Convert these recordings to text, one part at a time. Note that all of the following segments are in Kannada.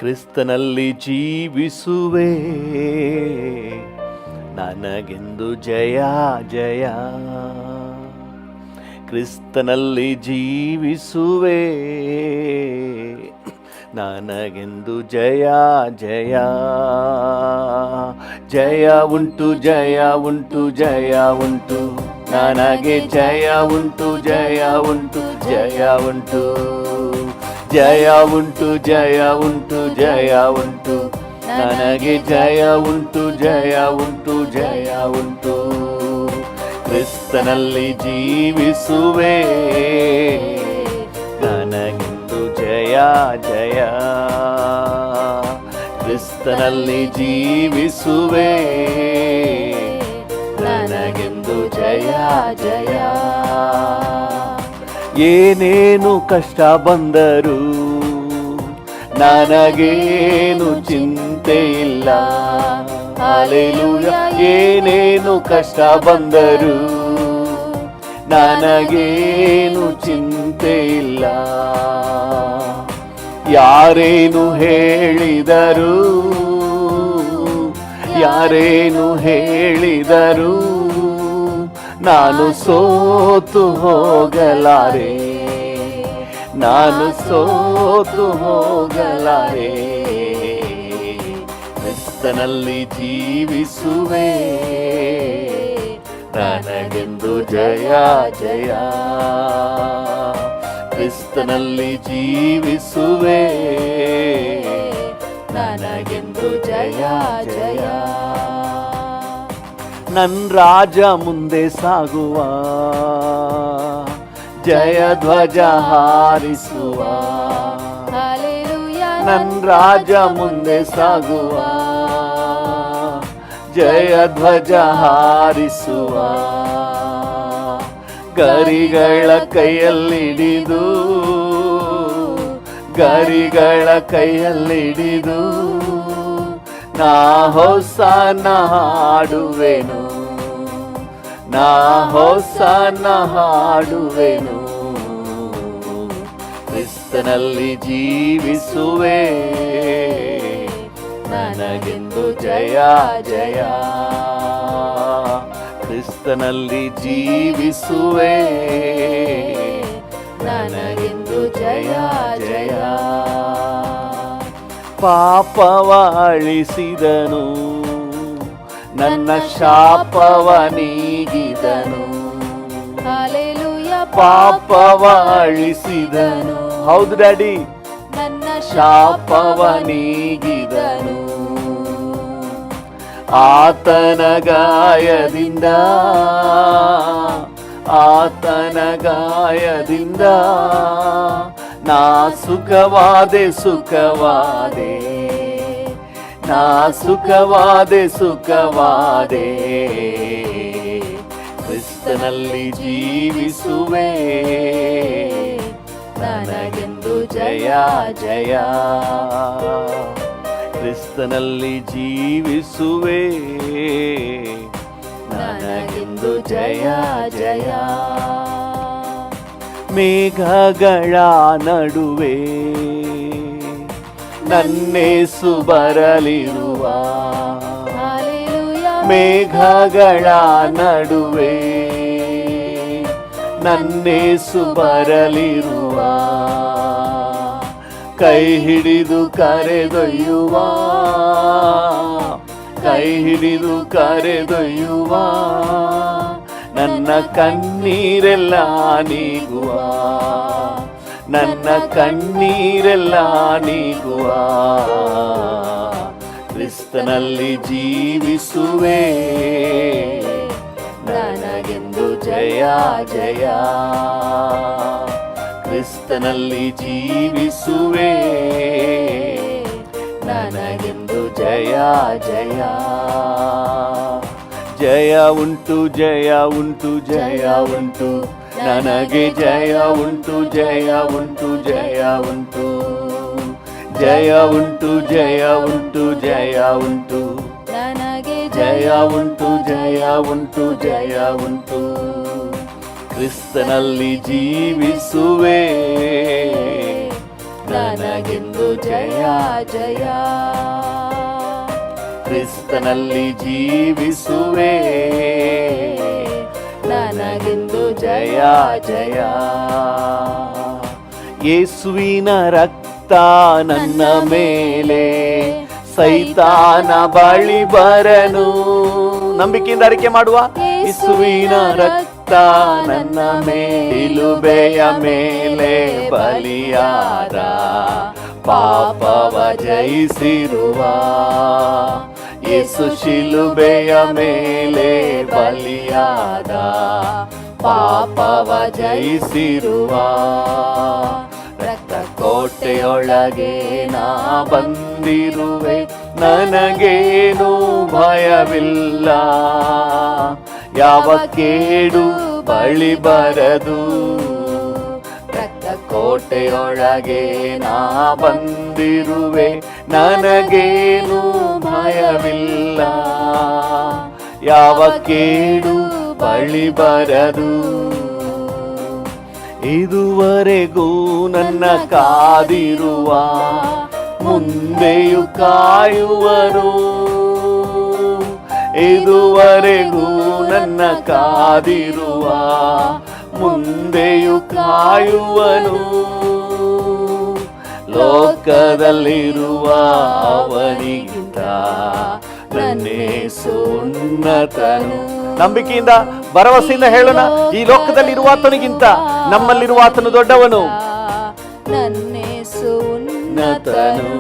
ಕ್ರಿಸ್ತನಲ್ಲಿ ಜೀವಿಸುವೆ, ನನಗೆಂದು ಜಯ ಜಯ. ಕ್ರಿಸ್ತನಲ್ಲಿ ಜೀವಿಸುವೆ, ನನಗೆಂದು ಜಯ ಜಯ. ಜಯ ಉಂಟು ಜಯ ಉಂಟು ಜಯ ಉಂಟು, ನನಗೆ ಜಯ ಉಂಟು ಜಯ ಉಂಟು ಜಯ ಉಂಟು. ಜಯ ಉಂಟು ಜಯ ಉಂಟು ಜಯ ಉಂಟು, ನನಗೆ ಜಯ ಉಂಟು ಜಯ ಉಂಟು ಜಯ ಉಂಟು. ಕ್ರಿಸ್ತನಲ್ಲಿ ಜೀವಿಸುವೆ, ನನಗೆಂದು ಜಯ ಜಯ. ಕ್ರಿಸ್ತನಲ್ಲಿ ಜೀವಿಸುವೆ, ನನಗೆಂದು ಜಯ ಜಯ. ಏನೇನು ಕಷ್ಟ ಬಂದರೂ ನನಗೇನು ಚಿಂತೆ ಇಲ್ಲ. ಹಲ್ಲೆಲೂಯಾ. ಏನೇನು ಕಷ್ಟ ಬಂದರೂ ನನಗೇನು ಚಿಂತೆ ಇಲ್ಲ. ಯಾರೇನು ಹೇಳಿದರು, ಯಾರೇನು ಹೇಳಿದರು, ನಾನು ಸೋತು ಹೋಗಲಾರೆ, ನಾನು ಸೋತು ಹೋಗಲಾರೆ. ಕ್ರಿಸ್ತನಲ್ಲಿ ಜೀವಿಸುವೆ, ನನಗೆಂದು ಜಯ ಜಯ. ಕ್ರಿಸ್ತನಲ್ಲಿ ಜೀವಿಸುವೆ, ನನಗೆಂದು ಜಯ ಜಯ. ನನ್ನ ರಾಜ ಮುಂದೆ ಸಾಗುವ, ಜಯ ಧ್ವಜ ಹಾರಿಸುವ. ನನ್ನ ರಾಜ ಮುಂದೆ ಸಾಗುವ, ಜಯ ಧ್ವಜ ಹಾರಿಸುವ. ಗರಿಗಳ ಕೈಯಲ್ಲಿಡಿದು, ಗರಿಗಳ ಕೈಯಲ್ಲಿಡಿದು, ನಾ ಹೊಸನ ಹಾಡುವೆನು, ನಾ ಹೊಸನ ಹಾಡುವೆನು. ಕ್ರಿಸ್ತನಲ್ಲಿ ಜೀವಿಸುವೆ, ನನಗೆಂದು ಜಯ ಜಯ. ಕ್ರಿಸ್ತನಲ್ಲಿ ಜೀವಿಸುವೆ, ನನಗೆಂದು ಜಯ ಜಯ. ಪಾಪವ ಅಳಿಸಿದನು, ನನ್ನ ಶಾಪವ ನೀಗಿದನು. ಪಾಪವ ಅಳಿಸಿದನು, ಹೌದು ಡ್ಯಾಡಿ, ನನ್ನ ಶಾಪವ ನೀಗಿದನು. ಆತನ ಗಾಯದಿಂದ, ಆತನ ಗಾಯದಿಂದ ನಾ ಸುಖವಾದೆ ಸುಖವಾದೆ, ನಾ ಸುಖವಾದೆ ಸುಖವಾದೆ. ಕ್ರಿಸ್ತನಲ್ಲಿ ಜೀವಿಸುವೆ, ನನಗೆಂದು ಜಯ ಜಯ. ಕ್ರಿಸ್ತನಲ್ಲಿ ಜೀವಿಸುವೆ, ನನಗೆಂದು ಜಯ ಜಯ. ಮೇಘಗಳ ನಡುವೆ ನನ್ನೇಸು ಬರಲಿರುವ, ಮೇಘಗಳ ನಡುವೆ ನನ್ನೇಸು ಬರಲಿರುವ. ಕೈ ಹಿಡಿದು ಕರೆದೊಯ್ಯುವ, ಕೈ ಹಿಡಿದು ಕರೆದೊಯ್ಯುವ. ನನ್ನ ಕಣ್ಣೀರೆಲ್ಲ ನೀಗುವ, ನನ್ನ ಕಣ್ಣೀರೆಲ್ಲ ನೀಗುವ. ಕ್ರಿಸ್ತನಲ್ಲಿ ಜೀವಿಸುವೆ, ನನಗೆಂದು ಜಯ ಜಯ. ಕ್ರಿಸ್ತನಲ್ಲಿ ಜೀವಿಸುವೆ, ನನಗೆಂದು ಜಯ ಜಯ. ಜಯ ಉಂಟು ಜಯ ಉಂಟು ಜಯ ಉಂಟು, ನನಗೆ ಜಯ ಉಂಟು ಜಯ ಉಂಟು ಜಯ ಉಂಟು. ಜಯ ಉಂಟು ಜಯ ಉಂಟು ಜಯ ಉಂಟು, ನನಗೆ ಜಯ ಉಂಟು ಜಯ ಉಂಟು ಜಯ ಉಂಟು. ಕ್ರಿಸ್ತನಲ್ಲಿ ಜೀವಿಸುವೆ, ನನಗೆಂದು ಜಯ ಜಯ. ಕ್ರಿಸ್ತನಲ್ಲಿ ಜೀವಿಸುವೆ, ನನಗೆಂದು ಜಯ ಜಯ. ಯೇಸುವಿನ ರಕ್ತ ನನ್ನ ಮೇಲೆ, ಸೈತಾನ ಬಳಿ ಬರನು. ನಂಬಿಕೆಯಿಂದ ಅರಿಕೆ ಮಾಡುವ. ಯೇಸುವಿನ ರಕ್ತ ನನ್ನ ಶಿಲುಬೆಯ ಮೇಲೆ ಬಲಿಯಾದ, ಪಾಪವ ಜಯಿಸಿರುವ. ಯೇಸು ಶಿಲುಬೆಯ ಮೇಲೆ ಬಲಿಯಾದ, ಪಾಪವ ಜಯಿಸಿರುವ. ರಕ್ತ ಕೋಟೆಯೊಳಗೆ ನಾ ಬಂದಿರುವೆ, ನನಗೇನು ಭಯವಿಲ್ಲ. ಯಾವ ಕೇಡು ಬಳಿ ಬರದು. ರಕ್ತ ಕೋಟೆಯೊಳಗೆ ನಾ ಬಂದಿರುವೆ, ನನಗೇನು ಭಯವಿಲ್ಲ. ಯಾವ ಕೇಡು ಬಳಿ ಬರದು. ಇದುವರೆಗೂ ನನ್ನ ಕಾದಿರುವ, ಮುಂದೆಯೂ ಕಾಯುವನು. ಇದುವರೆಗೂ ನನ್ನ ಕಾದಿರುವ, ಮುಂದೆಯೂ ಕಾಯುವನು. ಲೋಕದಲ್ಲಿರುವ ಅವನಿಗಿಂತ ನನ್ನೇಸು ಉನ್ನತನು. ನಂಬಿಕೆಯಿಂದ ಭರವಸೆಯಿಂದ ಹೇಳೋಣ, ಈ ಲೋಕದಲ್ಲಿರುವ ಆತನಿಗಿಂತ ನಮ್ಮಲ್ಲಿರುವ ಆತನು ದೊಡ್ಡವನು. ನನ್ನೇಸು ಉನ್ನತನು.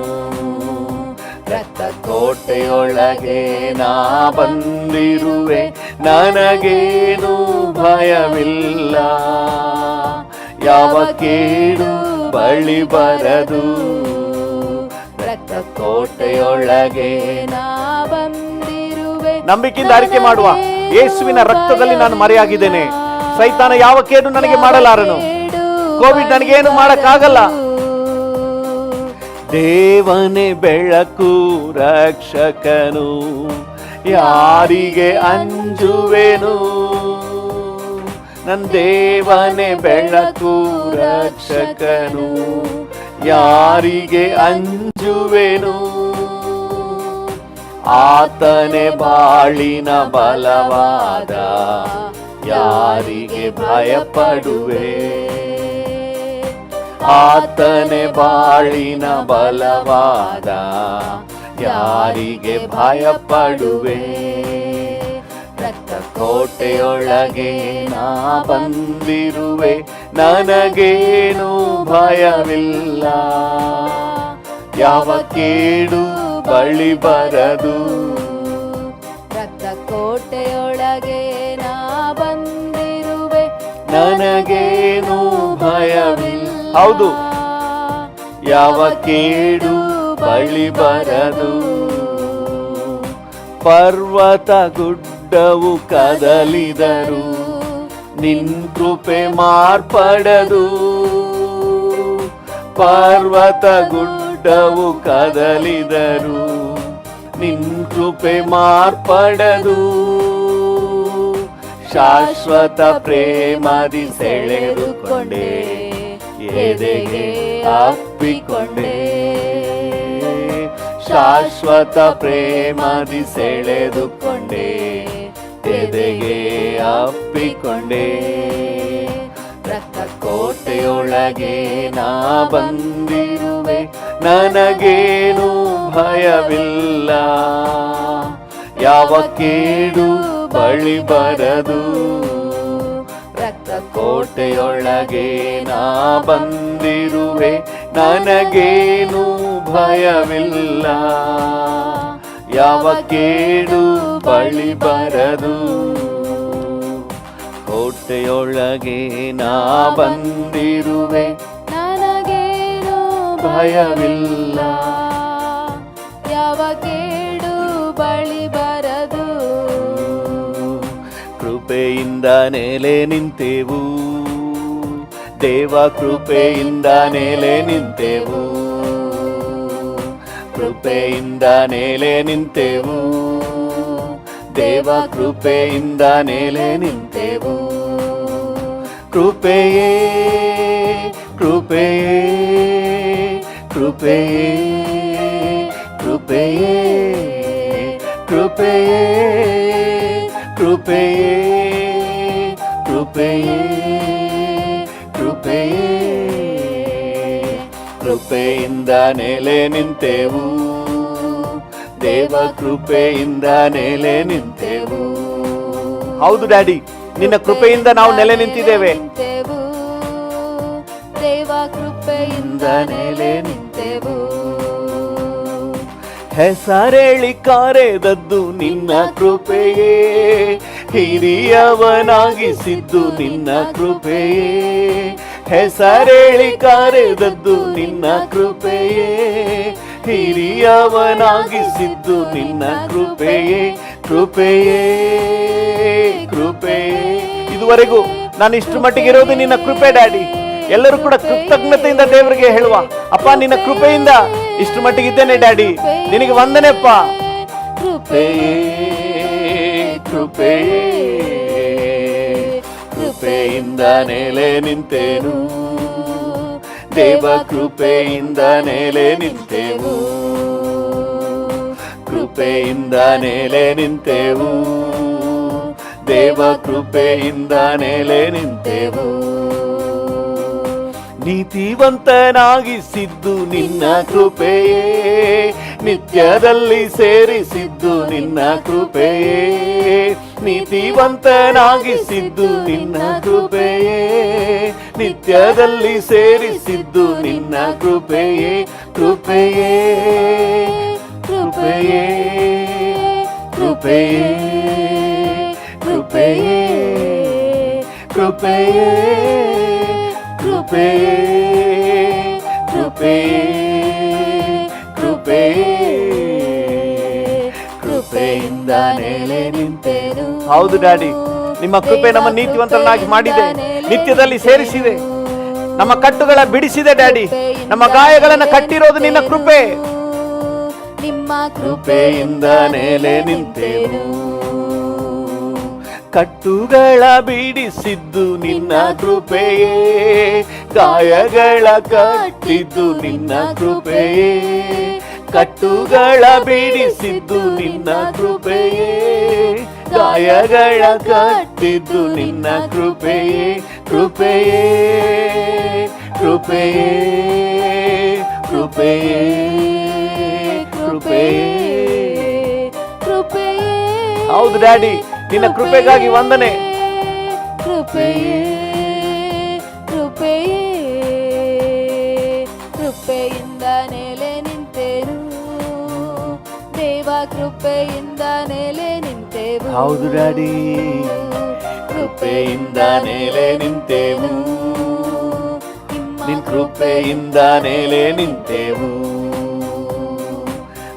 ರಕ್ತ ಕೋಟೆಯೊಳಗೆ ನಾ ಬಂದಿರುವೆ, ನನಗೇನು ಭಯವಿಲ್ಲ. ಯಾವ ಕೇಡು ಬಳಿ ಬರದು. ರಕ್ತ ಕೋಟೆಯೊಳಗೆ ನಾ ಬಂದಿರುವೆ. ನಂಬಿಕೆಯಿಂದ ಅರಿಕೆ ಮಾಡುವ. ಯೇಸುವಿನ ರಕ್ತದಲ್ಲಿ ನಾನು ಮರೆಯಾಗಿದ್ದೇನೆ. ಸೈತಾನ ಯಾವ ಕೇಡು ನನಗೆ ಮಾಡಲಾರನು. ಕೋವಿಡ್ ನನಗೇನು ಮಾಡಕ್ಕಾಗಲ್ಲ. ದೇವನೇ ಬೆಳಕು ರಕ್ಷಕನು, ಯಾರಿಗೆ ಅಂಜುವೆನು. ನನ್ನ ದೇವನೇ ಬೆಳಕು ರಕ್ಷಕನು, ಯಾರಿಗೆ ಅಂಜುವೆನು. ಆತನೇ ಬಾಳಿನ ಬಲವಾದ, ಯಾರಿಗೆ ಭಯಪಡುವೆ. ಆತನೇ ಬಾಳಿನ ಬಲವಾದ, ಯಾರಿಗೆ ಭಯಪಡುವೆ. ರಕ್ತ ಕೋಟೆಯೊಳಗೆ ನಾ ಬಂದಿರುವೆ, ನನಗೇನು ಭಯವಿಲ್ಲ. ಯಾವ ಕೇಡು ಬಳಿ ಬರದು. ರಕ್ತ ಕೋಟೆಯೊಳಗೆ ನಾ ಬಂದಿರುವೆ, ನನಗೇನು ಭಯವಿಲ್ಲ. ಹೌದು, ಯಾವ ಕೇಡು ಬಳಿ ಬರದು. ಪರ್ವತ ಗುಡ್ಡವು ಕದಲಿದರು, ನಿನ್ ಕೃಪೆ ಮಾರ್ಪಡದು. ಪರ್ವತ ಗುಡ್ಡವು ಕದಲಿದರು, ನಿನ್ ಕೃಪೆ ಮಾರ್ಪಡದು. ಶಾಶ್ವತ ಪ್ರೇಮದಿ ಸೆಳೆದುಕೊಂಡೆ, ಎದೆಗೆ ಅಪ್ಪಿಕೊಂಡೆ. ಶಾಶ್ವತ ಪ್ರೇಮದಿ ಸೆಳೆದುಕೊಂಡೆ, ಎದೆಗೆ ಅಪ್ಪಿಕೊಂಡೆ. ರಕ್ತ ಕೋಟೆಯೊಳಗೆ ನಾ ಬಂದಿರುವೆ, ನನಗೇನು ಭಯವಿಲ್ಲ. ಯಾವ ಕೇಡು ಬಳಿ ಬರದು. ರಕ್ತ ಕೋಟೆಯೊಳಗೆ ನಾ ಬಂದಿರುವೆ, ನನಗೇನು ಭಯವಿಲ್ಲ. ಯಾವ ಕೇಡು ಬಳಿ ಬರದು. ಕೋಟೆಯೊಳಗೆ ನಾ ಬಂದಿರುವೆ, ನನಗೇನು ಭಯವಿಲ್ಲ. ಯಾವ ಕೇಡು ಬಳಿ ಬರದು. ಕೃಪೆಯಿಂದ ನೆಲೆ ನಿಂತೆವು, ದೇವ ಕೃಪೆಯಿಂದ ನೆಲೆ ನಿಂತೆವು. ಕೃಪೆಯಿಂದ ನೆಲೆ ನಿಂತೆವು, ದೇವ ಕೃಪೆಯಿಂದ ನೆಲೆ ನಿಂತೆವು. ಕೃಪೆಯೇ ಕೃಪೆಯೇ ಕೃಪೆಯೇ ಕೃಪೆಯೇ ಕೃಪೆಯೇ ಕೃಪೆಯೇ ಕೃಪೆಯೇ ಕೃಪೆಯೇ ಕೃಪೆಯಿಂದ ನೆಲೆ ನಿಂತೆವು ದೇವ ಕೃಪೆಯಿಂದ ನೆಲೆ ನಿಂತೆವು. ಹೌದು ಡ್ಯಾಡಿ, ನಿನ್ನ ಕೃಪೆಯಿಂದ ನಾವು ನೆಲೆ ನಿಂತಿದ್ದೇವೆ. ದೇವ ಕೃಪೆಯಿಂದ ನೆಲೆ ನಿಂತೆವು. ಹೆಸರೇಳಿ ಕರೆದದ್ದು ನಿನ್ನ ಕೃಪೆಯೇ, ಹಿರಿಯವನಾಗಿಸಿದ್ದು ನಿನ್ನ ಕೃಪೆಯೇ. ಹೆಸರೇಳಿ ಕರೆದದ್ದು ನಿನ್ನ ಕೃಪೆಯೇ, ಹಿರಿಯವನಾಗಿಸಿದ್ದು ನಿನ್ನ ಕೃಪೆಯೇ ಕೃಪೆಯೇ ಕೃಪೆಯೇ. ಇದುವರೆಗೂ ನಾನು ಇಷ್ಟು ಮಟ್ಟಿಗಿರೋದು ನಿನ್ನ ಕೃಪೆ ಡ್ಯಾಡಿ. ಎಲ್ಲರೂ ಕೂಡ ಕೃತಜ್ಞತೆಯಿಂದ ದೇವರಿಗೆ ಹೇಳುವ, ಅಪ್ಪ ನಿನ್ನ ಕೃಪೆಯಿಂದ ಇಷ್ಟು ಮಟ್ಟಿಗಿದ್ದೇನೆ ಡ್ಯಾಡಿ, ನಿನಗೆ ವಂದನೆಪ್ಪ. ಕೃಪೆಯೇ ಕೃಪೆಯೇ ಕೃಪೆಯಿಂದ ನೆಲೆ ನಿಂತೆನು ದೇವ ಕೃಪೆಯಿಂದ ನೆಲೆ ನಿಂತೆವು. ಕೃಪೆಯಿಂದ ನೆಲೆ ನಿಂತೆವು ದೇವ ಕೃಪೆಯಿಂದ ನೆಲೆ ನಿಂತೆವು. ನೀತಿವಂತನಾಗಿಸಿದ್ದು ನಿನ್ನ ಕೃಪೆಯೇ, ನಿತ್ಯದಲ್ಲಿ ಸೇರಿಸಿದ್ದು ನಿನ್ನ ಕೃಪೆಯೇ. ನೀತಿವಂತನಾಗಿಸಿದ್ದು ನಿನ್ನ ಕೃಪೆಯೇ, ನಿತ್ಯದಲ್ಲಿ ಸೇರಿಸಿದ್ದು ನಿನ್ನ ಕೃಪೆಯೇ ಕೃಪೆಯೇ ಕೃಪೆಯೇ ಕೃಪೆಯೇ ಕೃಪೆಯೇ ಕೃಪೆಯೇ ಕೃಪೆಯೇ ಕೃಪೆಯೇ ಕೃಪೆಯೇ ಕೃಪೆಯಿಂದ ನೆಲೆ ನಿಂತೆನು. ಹೌದು ಡ್ಯಾಡಿ, ನಿಮ್ಮ ಕೃಪೆ ನಮ್ಮ ನೀತಿವಂತರನ್ನಾಗಿ ಮಾಡಿದೆ, ನಿತ್ಯದಲ್ಲಿ ಸೇರಿಸಿದೆ, ನಮ್ಮ ಕಟ್ಟುಗಳ ಬಿಡಿಸಿದೆ ಡ್ಯಾಡಿ. ನಮ್ಮ ಗಾಯಗಳನ್ನು ಕಟ್ಟಿರೋದು ನಿನ್ನ ಕೃಪೆ. ನಿಮ್ಮ ಕೃಪೆಯಿಂದ ನೆಲೆ ನಿಂತೆನು. ಕಟ್ಟುಗಳ ಬಿಡಿಸಿದ್ದು ನಿನ್ನ ಕೃಪೆಯೇ, ಗಾಯಗಳ ಕಟ್ಟಿದ್ದು ನಿನ್ನ ಕೃಪೆಯೇ. ಕಟ್ಟುಗಳ ಬಿಡಿಸಿದ್ದು ನಿನ್ನ ಕೃಪೆಯೇ, ಗಾಯಗಳ ಕಟ್ಟಿದ್ದು ನಿನ್ನ ಕೃಪೆಯೇ ಕೃಪೆಯೇ ಕೃಪೆಯೇ ಕೃಪೆಯೇ ಕೃಪೆಯೇ ಕೃಪೆಯೇ. ಹೌದು ಡ್ಯಾಡಿ, ನಿನ್ನ ಕೃಪೆಗಾಗಿ ವಂದನೆ. ಕೃಪೆಯೇ ಕೃಪೆಯೇ ಕೃಪೆಯಿಂದ ನೆಲೆ ನಿಂತೆನು ದೇವ ಕೃಪೆಯಿಂದ ನೆಲೆ ನಿಂತೆವು. ಹೌದು ಡ್ಯಾಡಿ, ಕೃಪೆಯಿಂದ ನೆಲೆ ನಿಂತೆವು, ನಿನ್ನ ಕೃಪೆಯಿಂದ ನೆಲೆ ನಿಂತೆವು.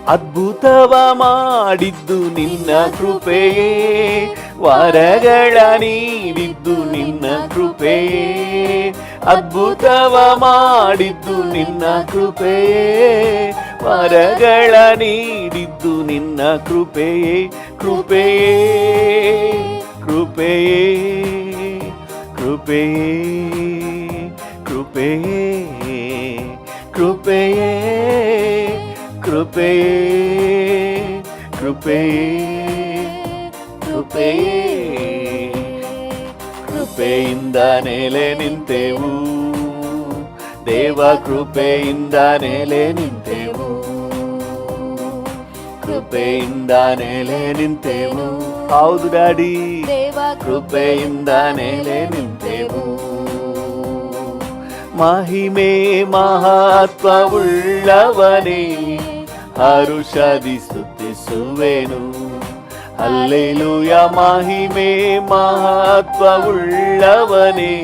ಅದ್ಭುತವ ಮಾಡಿದ್ದು ನಿನ್ನ ಕೃಪೆಯೇ, ವರಗಳ ನೀಡಿದ್ದು ನಿನ್ನ ಕೃಪೆಯೇ. ಅದ್ಭುತವ ಮಾಡಿದ್ದು ನಿನ್ನ ಕೃಪೆಯೇ, ವರಗಳ ನೀಡಿದ್ದು ನಿನ್ನ ಕೃಪೆಯೇ ಕೃಪೆಯೇ ಕೃಪೆಯೇ ಕೃಪೆಯೇ ಕೃಪೆಯೇ ಕೃಪೆಯೇ ಕೃಪೆಯೇ ಕೃಪೆಯೇ ಕೃಪೆಯೇ ಕೃಪೆಯಿಂದ ನೆಲೆ ನಿಂತೆವು ದೇವ ಕೃಪೆಯಿಂದ ನೆಲೆ ನಿಂತೆವು. ಕೃಪೆಯಿಂದ ನೆಲೆ ನಿಂತೆವು. ಹೌದು ಡ್ಯಾಡಿ, ಕೃಪೆಯಿಂದ ನೆಲೆ ನಿಂತೆವು. ಮಹಿಮೆ ಮಹತ್ವವುಳ್ಳವನೇ, ಹರುಷದಿ ಸ್ತುತಿಸುವೆನು. ಹಲ್ಲೆಲೂಯ. ಮಹಿಮೆ ಮಹತ್ವವುಳ್ಳವನೇ,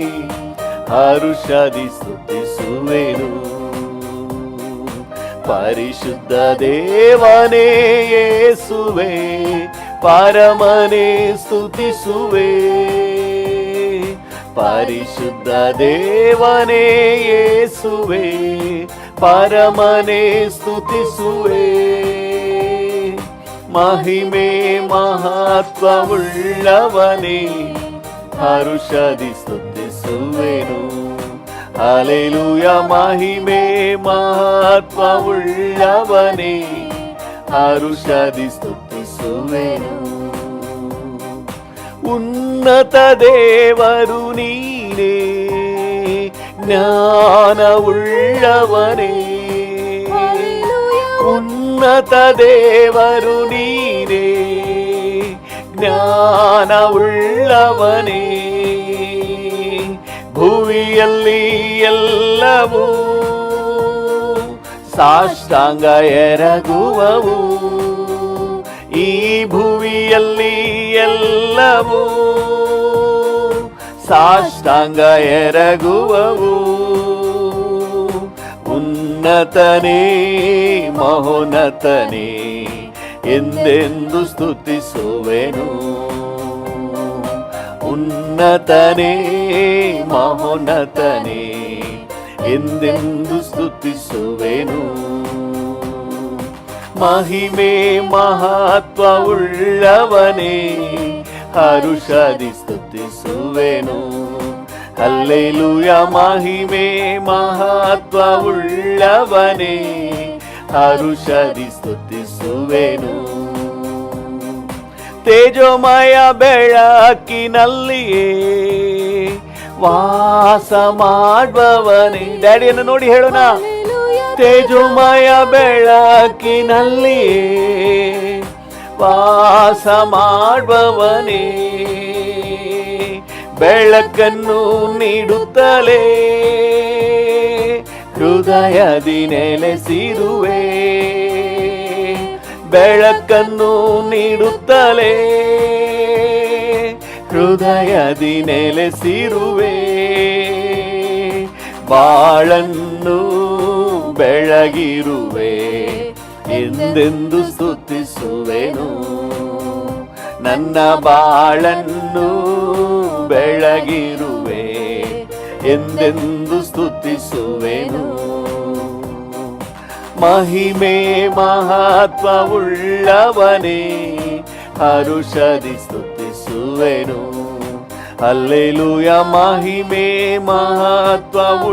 ಹರುಷದಿ ಸ್ತುತಿಸುವೆನು. ಪರಿಶುದ್ಧ ದೇವನೇ ಯೇಸುವೆ, ಪರಮನೇ ಸ್ತುತಿಸುವೆ. ಪರಿಶುದ್ಧ ದೇವನೇ ಯೇಸುವೆ, ಪರಮನೇ ಸ್ತುತಿಸುವೆ. ಮಹಿಮೆ ಮಹತ್ವವುಳ್ಳವನೇ, ಹರುಷದಿ ಸ್ತುತಿಸುವೆನು. ಹಲ್ಲೆಲೂಯ. ಮಹಿಮೆ ಮಹತ್ವವುಳ್ಳವನೇ, ಹರುಷದಿ ಸ್ತುತಿಸುವೆನು. ಉನ್ನತ ದೇವರು ನೀನೇ, ಜ್ಞಾನವುಳ್ಳವನೇ. ಉನ್ನತ ದೇವರು ನೀನೇ, ಜ್ಞಾನವುಳ್ಳವನೇ. ಭುವಿಯಲ್ಲಿ ಎಲ್ಲವೂ ಸಾಷ್ಟಾಂಗ ಎರಗುವವು. ಈ ಭುವಿಯಲ್ಲಿ ಎಲ್ಲವೂ ಸಾಷ್ಟಾಂಗ ಎರಗುವವು. ಉನ್ನತನೇ ಮಹೋನ್ನತನೇ ಎಂದೆಂದು ಸ್ತುತಿಸುವೆನು. ಉನ್ನತನೇ ಮಹೋನ್ನತನೇ ಎಂದೆಂದು ಸ್ತುತಿಸುವೆನು. ಮಹಿಮೆ ಮಹತ್ವವುಳ್ಳವನೇ, ಹರುಷದಿ ಸ್ತುತಿಸುವೆನು. ಹಲ್ಲೆಲೂಯ. ಮಹಿಮೆ ಮಹತ್ವವುಳ್ಳವನೇ, ಹರುಷದಿ ಸ್ತುತಿಸುವೆನು. ತೇಜೋಮಯ ಬೆಳಕಿನಲ್ಲಿಯೇ ವಾಸ ಮಾಡುವವನೇ. ಡ್ಯಾಡಿಯನ್ನು ನೋಡಿ ಹೇಳೋಣ. ತೇಜೋಮಯ ಬೆಳಕಿನಲ್ಲಿಯೇ ವಾಸ ಮಾಡುವವನೇ, ಬೆಳಕನ್ನು ನೀಡುತ್ತಲೇ ಹೃದಯದಿ ನೆಲೆಸಿರುವೆ. ಬೆಳಕನ್ನು ನೀಡುತ್ತಲೇ ಹೃದಯದಿ ನೆಲೆಸಿರುವೆ. ಬಾಳನ್ನು ಬೆಳಗಿರುವೆ, ಎಂದೆಂದು ಸ್ತುತಿಸುವೆನು. ನನ್ನ ಬಾಳನ್ನು ಬೆಳಗಿರುವೆ, ಎಂದೆಂದು ಸ್ತುತಿಸುವೆನು. ಮಹಿಮೆ ಮಹತ್ವವುಳ್ಳವನೇ, ಹರುಷದಿ ಸ್ತುತಿಸುವೆನು. ಹಲ್ಲೆಲೂಯ. ಮಹಿಮೆ ಮಹತ್ವವುಳ್ಳವನೇ,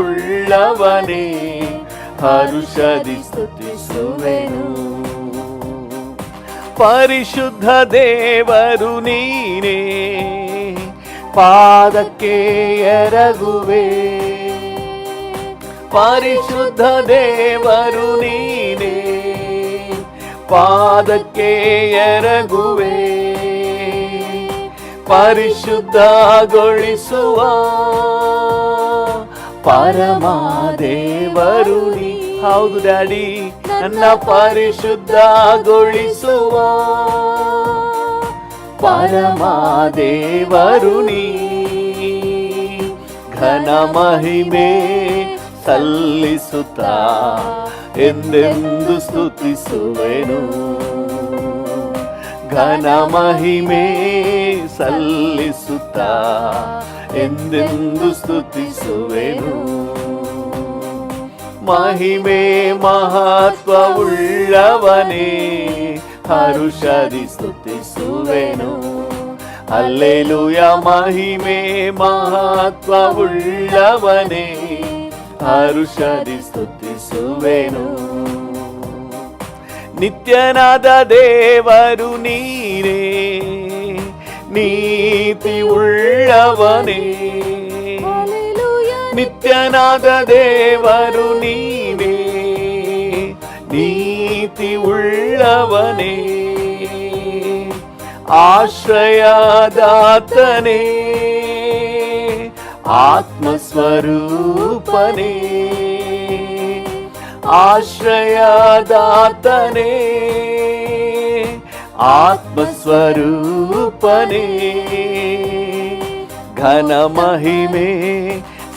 ಹರುಷದಿ ಸ್ತುತಿಸುವೆನು. ಪರಿಶುದ್ಧ ದೇವರು ನೀನೇ, ಪಾದಕ್ಕೆ ಎರಗುವೆ. ಪರಿಶುದ್ಧ ದೇವರು ನೀನೇ, ಪಾದಕ್ಕೆ ಎರಗುವೆ. ಪರಿಶುದ್ಧಗೊಳಿಸುವ ಪರಮ ದೇವರು ನೀ. ಹೌದು ಡ್ಯಾಡಿ. ನನ್ನ ಪರಿಶುದ್ಧಗೊಳಿಸುವ ಪರಮ ದೇವರು ನೀ. ಘನ ಮಹಿಮೆ ಸಲ್ಲಿಸುತ್ತಾ ಎಂದೆಂದು ಸ್ತುತಿಸುವೆನು. ಘನ ಮಹಿಮೆ ಸಲ್ಲಿಸುತ್ತಾ ಎಂದೆಂದು ಸ್ತುತಿಸುವೆನು. ಮಹಿಮೆ ಮಹತ್ವವುಳ್ಳವನೇ, ಹರುಷದಿ ಸ್ತುತಿಸುವೆನು. ಹಲ್ಲೆಲೂಯ. ಮಹಿಮೆ ಮಹತ್ವವುಳ್ಳವನೇ, ಹರುಷದಿ ಸ್ತುತಿಸುವೆನು. ನಿತ್ಯನಾದ ದೇವರು ನೀನೇ, ನೀತಿ ಉಳ್ಳವನೇ. ನಿತ್ಯನಾದ ದೇವರು ನೀನೇ, ನೀತಿ ಉಳ್ಳವನೇ. ಆಶ್ರಯದಾತನೇ, ಆತ್ಮಸ್ವರೂಪನೇ. ಆಶ್ರಯದಾತನೇ, ಆತ್ಮಸ್ವರೂಪನೇ. ಘನ ಮಹಿಮೆ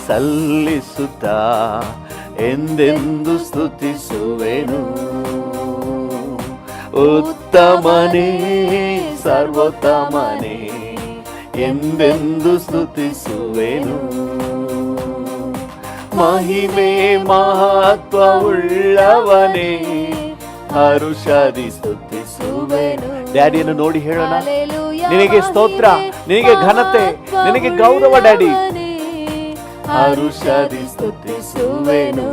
ಸಲ್ಲಿಸುತ್ತಾ ಎಂದೆಂದು ಸ್ತುತಿಸುವೆನು. ಉತ್ತಮನೇ, ಸರ್ವೋತ್ತಮನೇ ಎಂದೆಂದು ಸ್ತುತಿಸುವೆನು. ಮಹಿಮೆ ಮಹತ್ವವುಳ್ಳವನೇ, ಹರುಷದಿ ಸ್ತುತಿಸುವೆನು. ಡ್ಯಾಡಿಯನ್ನು ನೋಡಿ ಹೇಳೋಣ. ನಿನಗೆ ಸ್ತೋತ್ರ, ನಿನಗೆ ಘನತೆ, ನಿನಗೆ ಗೌರವ ಡ್ಯಾಡಿ. ಹರುಷದಿ ಸ್ತುತಿಸುವೆನು.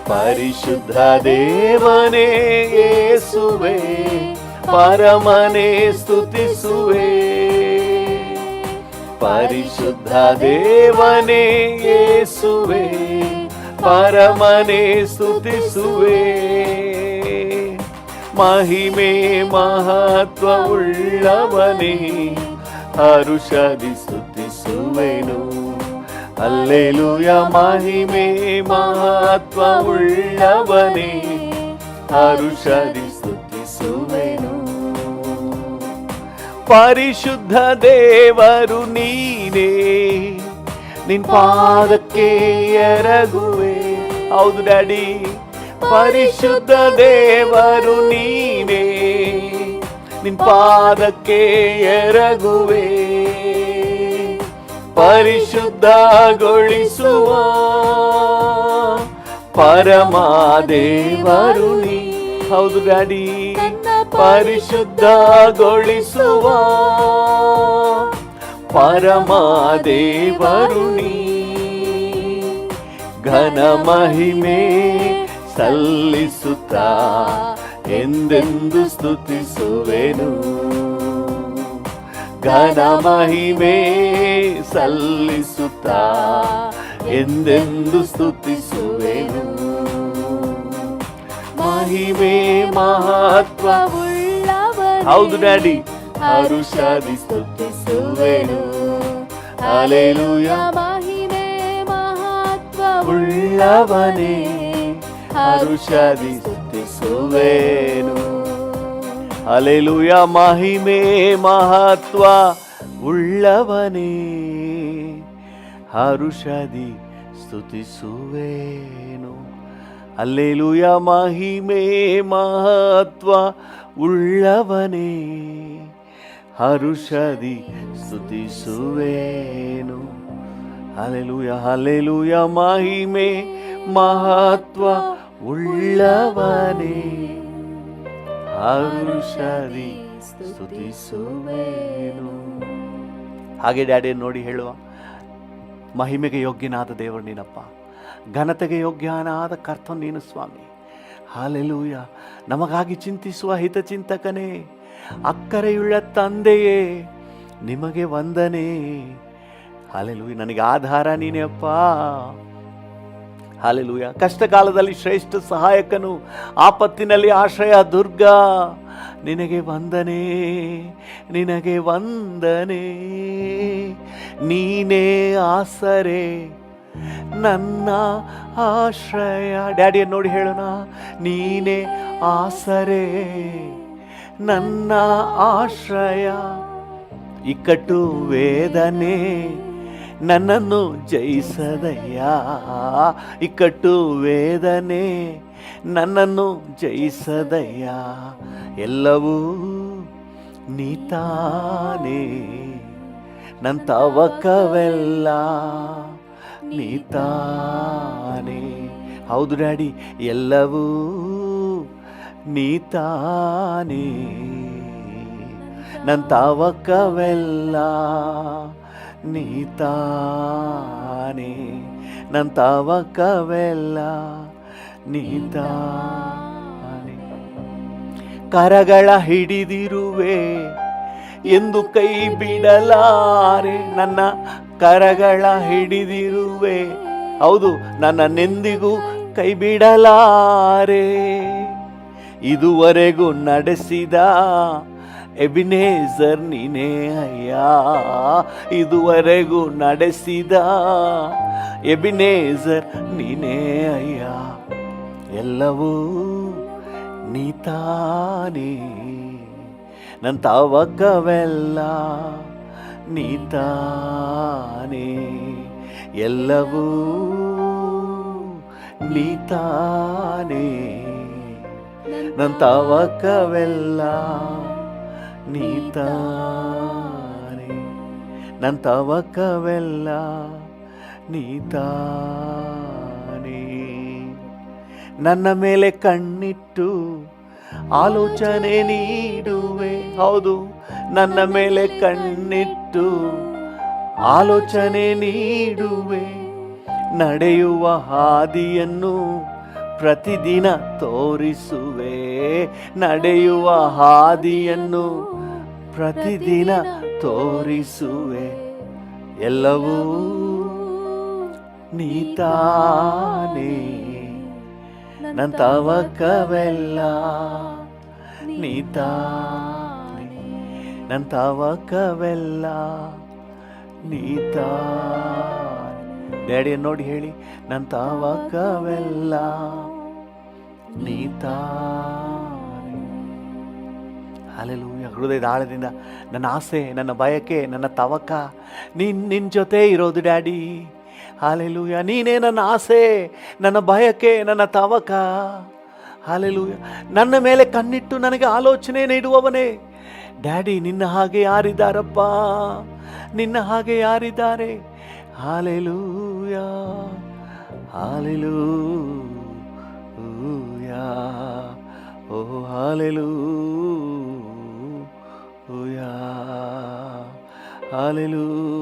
ಪರಿಶುದ್ಧ ದೇವನೇ ಯೇಸುವೆ, ಪರಮನೇ ಸ್ತುತಿಸುವೆ. ಪರಿಶುದ್ಧ ದೇವನೇ ಯೇಸುವೆ, ಪರಮನೇ ಸ್ತುತಿಸುವೆ. ಮಹಿಮೆ ಮಹತ್ವವುಳ್ಳವನೇ, ಹರುಷದಿ ಸ್ತುತಿಸುವೆನು. ಹಲ್ಲೆಲೂಯ. ಮಹಿಮೆ ಮಹತ್ವವುಳ್ಳವನೇ, ಹರುಷದಿ ಸ್ತುತಿಸುವೆನು. ಪರಿಶುದ್ಧ ದೇವರು ನೀನೇ, ನಿನ್ ಪಾದಕ್ಕೆ ಎರಗುವೆ. ಹೌದು ಡ್ಯಾಡಿ. ಪರಿಶುದ್ಧ ದೇವರು ನೀನೇ, ನಿನ್ ಪಾದಕ್ಕೆ ಎರಗುವೆ. ಪರಿಶುದ್ಧಗೊಳಿಸುವ ಪರಮ ದೇವರು ನೀ. ಹೌದು ಡ್ಯಾಡಿ. ಪರಿಶುದ್ಧಗೊಳಿಸುವ ಪರಮ ದೇವರು ನೀ. ಘನ ಮಹಿಮೆ ಸಲ್ಲಿಸುತ್ತಾ ಎಂದೆಂದು ಸ್ತುತಿಸುವೆನು. ಘನ ಮಹಿಮೆ ಸಲ್ಲಿಸುತ್ತಾ ಎಂದೆಂದು ಸ್ತುತಿಸುವೆನು. ಮಹಿಮೆ ಮಹತ್ವವುಳ್ಳವನೇ, ಹೌದು ಡ್ಯಾಡಿ, ಹರುಷದಿ ಸ್ತುತಿಸುವೆನು. ಹಲ್ಲೆಲೂಯ. ಮಹಿಮೆ ಮಹತ್ವವುಳ್ಳವನೇ, ಹರುಷದಿ ಸ್ತುತಿಸುವೆನು. ಹಲ್ಲೆಲೂಯ. ಮಹಿಮೆ ಮಹತ್ವ ಉಳ್ಳವನೇ, ಹರುಷದಿ ಸ್ತುತಿಸುವೆನು. ಹಲ್ಲೆಲೂಯ. ಮಹಿಮೆ ಮಹತ್ವ ಉಳ್ಳವನೇ, ಹರುಷದಿ ಸ್ತುತಿಸುವೆನು. ಹಲ್ಲೆಲೂಯ. ಹಲ್ಲೆಲೂಯ. ಮಹಿಮೆ ಮಹತ್ವ ಉಳ್ಳವನೇ, ಹರುಷದಿ ಸ್ತುತಿಸುವೆನು. ಹಾಗೆ ಡ್ಯಾಡಿ ನೋಡಿ ಹೇಳುವ, ಮಹಿಮೆಗೆ ಯೋಗ್ಯನಾದ ದೇವರು ನೀನಪ್ಪ, ಘನತೆಗೆ ಯೋಗ್ಯನಾದ ಕರ್ತನು ನೀನು ಸ್ವಾಮಿ. ಹಲ್ಲೆಲೂಯ. ನಮಗಾಗಿ ಚಿಂತಿಸುವ ಹಿತಚಿಂತಕನೇ, ಅಕ್ಕರೆಯುಳ್ಳ ತಂದೆಯೇ, ನಿಮಗೆ ವಂದನೆ. ಹಲ್ಲೆಲೂಯ. ನನಗೆ ಆಧಾರ ನೀನೇ ಅಪ್ಪ. ಹಲ್ಲೆಲೂಯ. ಕಷ್ಟ ಕಾಲದಲ್ಲಿ ಶ್ರೇಷ್ಠ ಸಹಾಯಕನು, ಆಪತ್ತಿನಲ್ಲಿ ಆಶ್ರಯ ದುರ್ಗ. ನಿನಗೆ ವಂದನೆ, ನಿನಗೆ ವಂದನೆ. ನೀನೇ ಆಸರೆ, ನನ್ನ ಆಶ್ರಯ. ಡ್ಯಾಡಿಯನ್ನು ನೋಡಿ ಹೇಳೋಣ, ನೀನೇ ಆಸರೆ, ನನ್ನ ಆಶ್ರಯ. ಇಕ್ಕಟ್ಟು ವೇದನೆ ನನ್ನನ್ನು ಜಯಿಸದಯ್ಯ. ಇಕ್ಕಟ್ಟು ವೇದನೆ ನನ್ನನ್ನು ಜಯಿಸದಯ್ಯ. ಎಲ್ಲವೂ ನೀತಾನೇ, ನನ್ನ ತವಕವೆಲ್ಲ ನೀತಾನೇ. ಹೌದು ಡ್ಯಾಡಿ, ಎಲ್ಲವೂ ನೀತಾನೇ, ನನ್ನ ತವಕವೆಲ್ಲ ನೀತಾನೇ, ನನ್ನ ತವಕವೆಲ್ಲ ನೀತಾನೇ. ಕರಗಳ ಹಿಡಿದಿರುವೆ ಎಂದು ಕೈ ಬಿಡಲಾರೆ, ನನ್ನ ಕರಗಳ ಹಿಡಿದಿರುವೆ. ಹೌದು, ನನ್ನನ್ನೆಂದಿಗೂ ಕೈ ಬಿಡಲಾರೆ. ಇದುವರೆಗೂ ನಡೆಸಿದ ಎಬಿನೇಜರ್ ನೀನೇ ಅಯ್ಯ. ಇದುವರೆಗೂ ನಡೆಸಿದ ಎಬಿನೇಜರ್ ನೀನೇ ಅಯ್ಯ. ಎಲ್ಲವೂ ನೀತಾನೇ, ನನ್ನ ತವಕವೆಲ್ಲ ನೀತಾನೇ. ಎಲ್ಲವೂ ನೀತಾನೇ, ನನ್ನ ತವಕವೆಲ್ಲ ನೀತಾನೇ, ನನ್ನ ತವಕವೆಲ್ಲ ನೀತಾನೇ. ನನ್ನ ಮೇಲೆ ಕಣ್ಣಿಟ್ಟು ಆಲೋಚನೆ ನೀಡುವೆ. ಹೌದು, ನನ್ನ ಮೇಲೆ ಕಣ್ಣಿಟ್ಟು ಆಲೋಚನೆ ನೀಡುವೆ. ನಡೆಯುವ ಹಾದಿಯನ್ನು ಪ್ರತಿದಿನ ತೋರಿಸುವೆ, ನಡೆಯುವ ಹಾದಿಯನ್ನು ಪ್ರತಿದಿನ ತೋರಿಸುವೆ, ಎಲ್ಲವೂ ನೀತಾನೇ, ನನ್ನ ತವಕವೆಲ್ಲ ನೀತಾನೇ, ನನ್ನ ತವಕವೆಲ್ಲ ನೀತಾನೇ. ಡ್ಯಾಡಿಯನ್ನು ನೋಡಿ ಹೇಳಿ, ನನ್ನ ತವಕವೆಲ್ಲ ನೀತಾನೇ. ಹಲ್ಲೆಲೂಯಾ. ಹೃದಯದ ಆಳದಿಂದ ನನ್ನ ಆಸೆ, ನನ್ನ ಬಯಕೆ, ನನ್ನ ತವಕ ನಿನ್ನ ಜೊತೆ ಇರೋದು ಡ್ಯಾಡಿ. ಹಲ್ಲೆಲೂಯಾ. ನೀನೇ ನನ್ನ ಆಸೆ, ನನ್ನ ಬಯಕೆ, ನನ್ನ ತವಕ. ಹಲ್ಲೆಲೂಯಾ. ನನ್ನ ಮೇಲೆ ಕಣ್ಣಿಟ್ಟು ನನಗೆ ಆಲೋಚನೆ ನೀಡುವವನೇ ಡ್ಯಾಡಿ. ನಿನ್ನ ಹಾಗೆ ಯಾರಿದ್ದಾರಪ್ಪ, ನಿನ್ನ ಹಾಗೆ ಯಾರಿದ್ದಾರೆ? Hallelujah, hallelujah, oh hallelujah, hallelujah.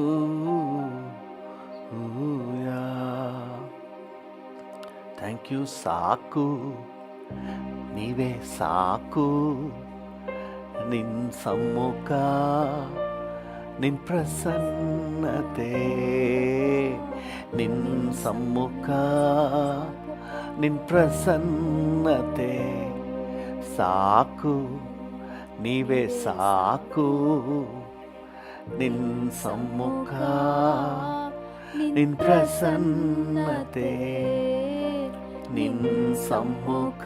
Thank you. ಸಾಕು, ನೀವೇ ಸಾಕು, ನಿನ್ನ ಸಮ್ಮುಖ, ನಿನ್ನ ಪ್ರಸನ್ನತೆ, ನಿನ್ನ ಸಮ್ಮುಖ, ನಿನ್ನ ಪ್ರಸನ್ನತೆ ಸಾಕು, ನೀವೇ ಸಾಕು, ನಿನ್ನ ಸಮ್ಮುಖ, ನಿನ್ನ ಪ್ರಸನ್ನತೆ, ನಿನ್ನ ಸಮ್ಮುಖ,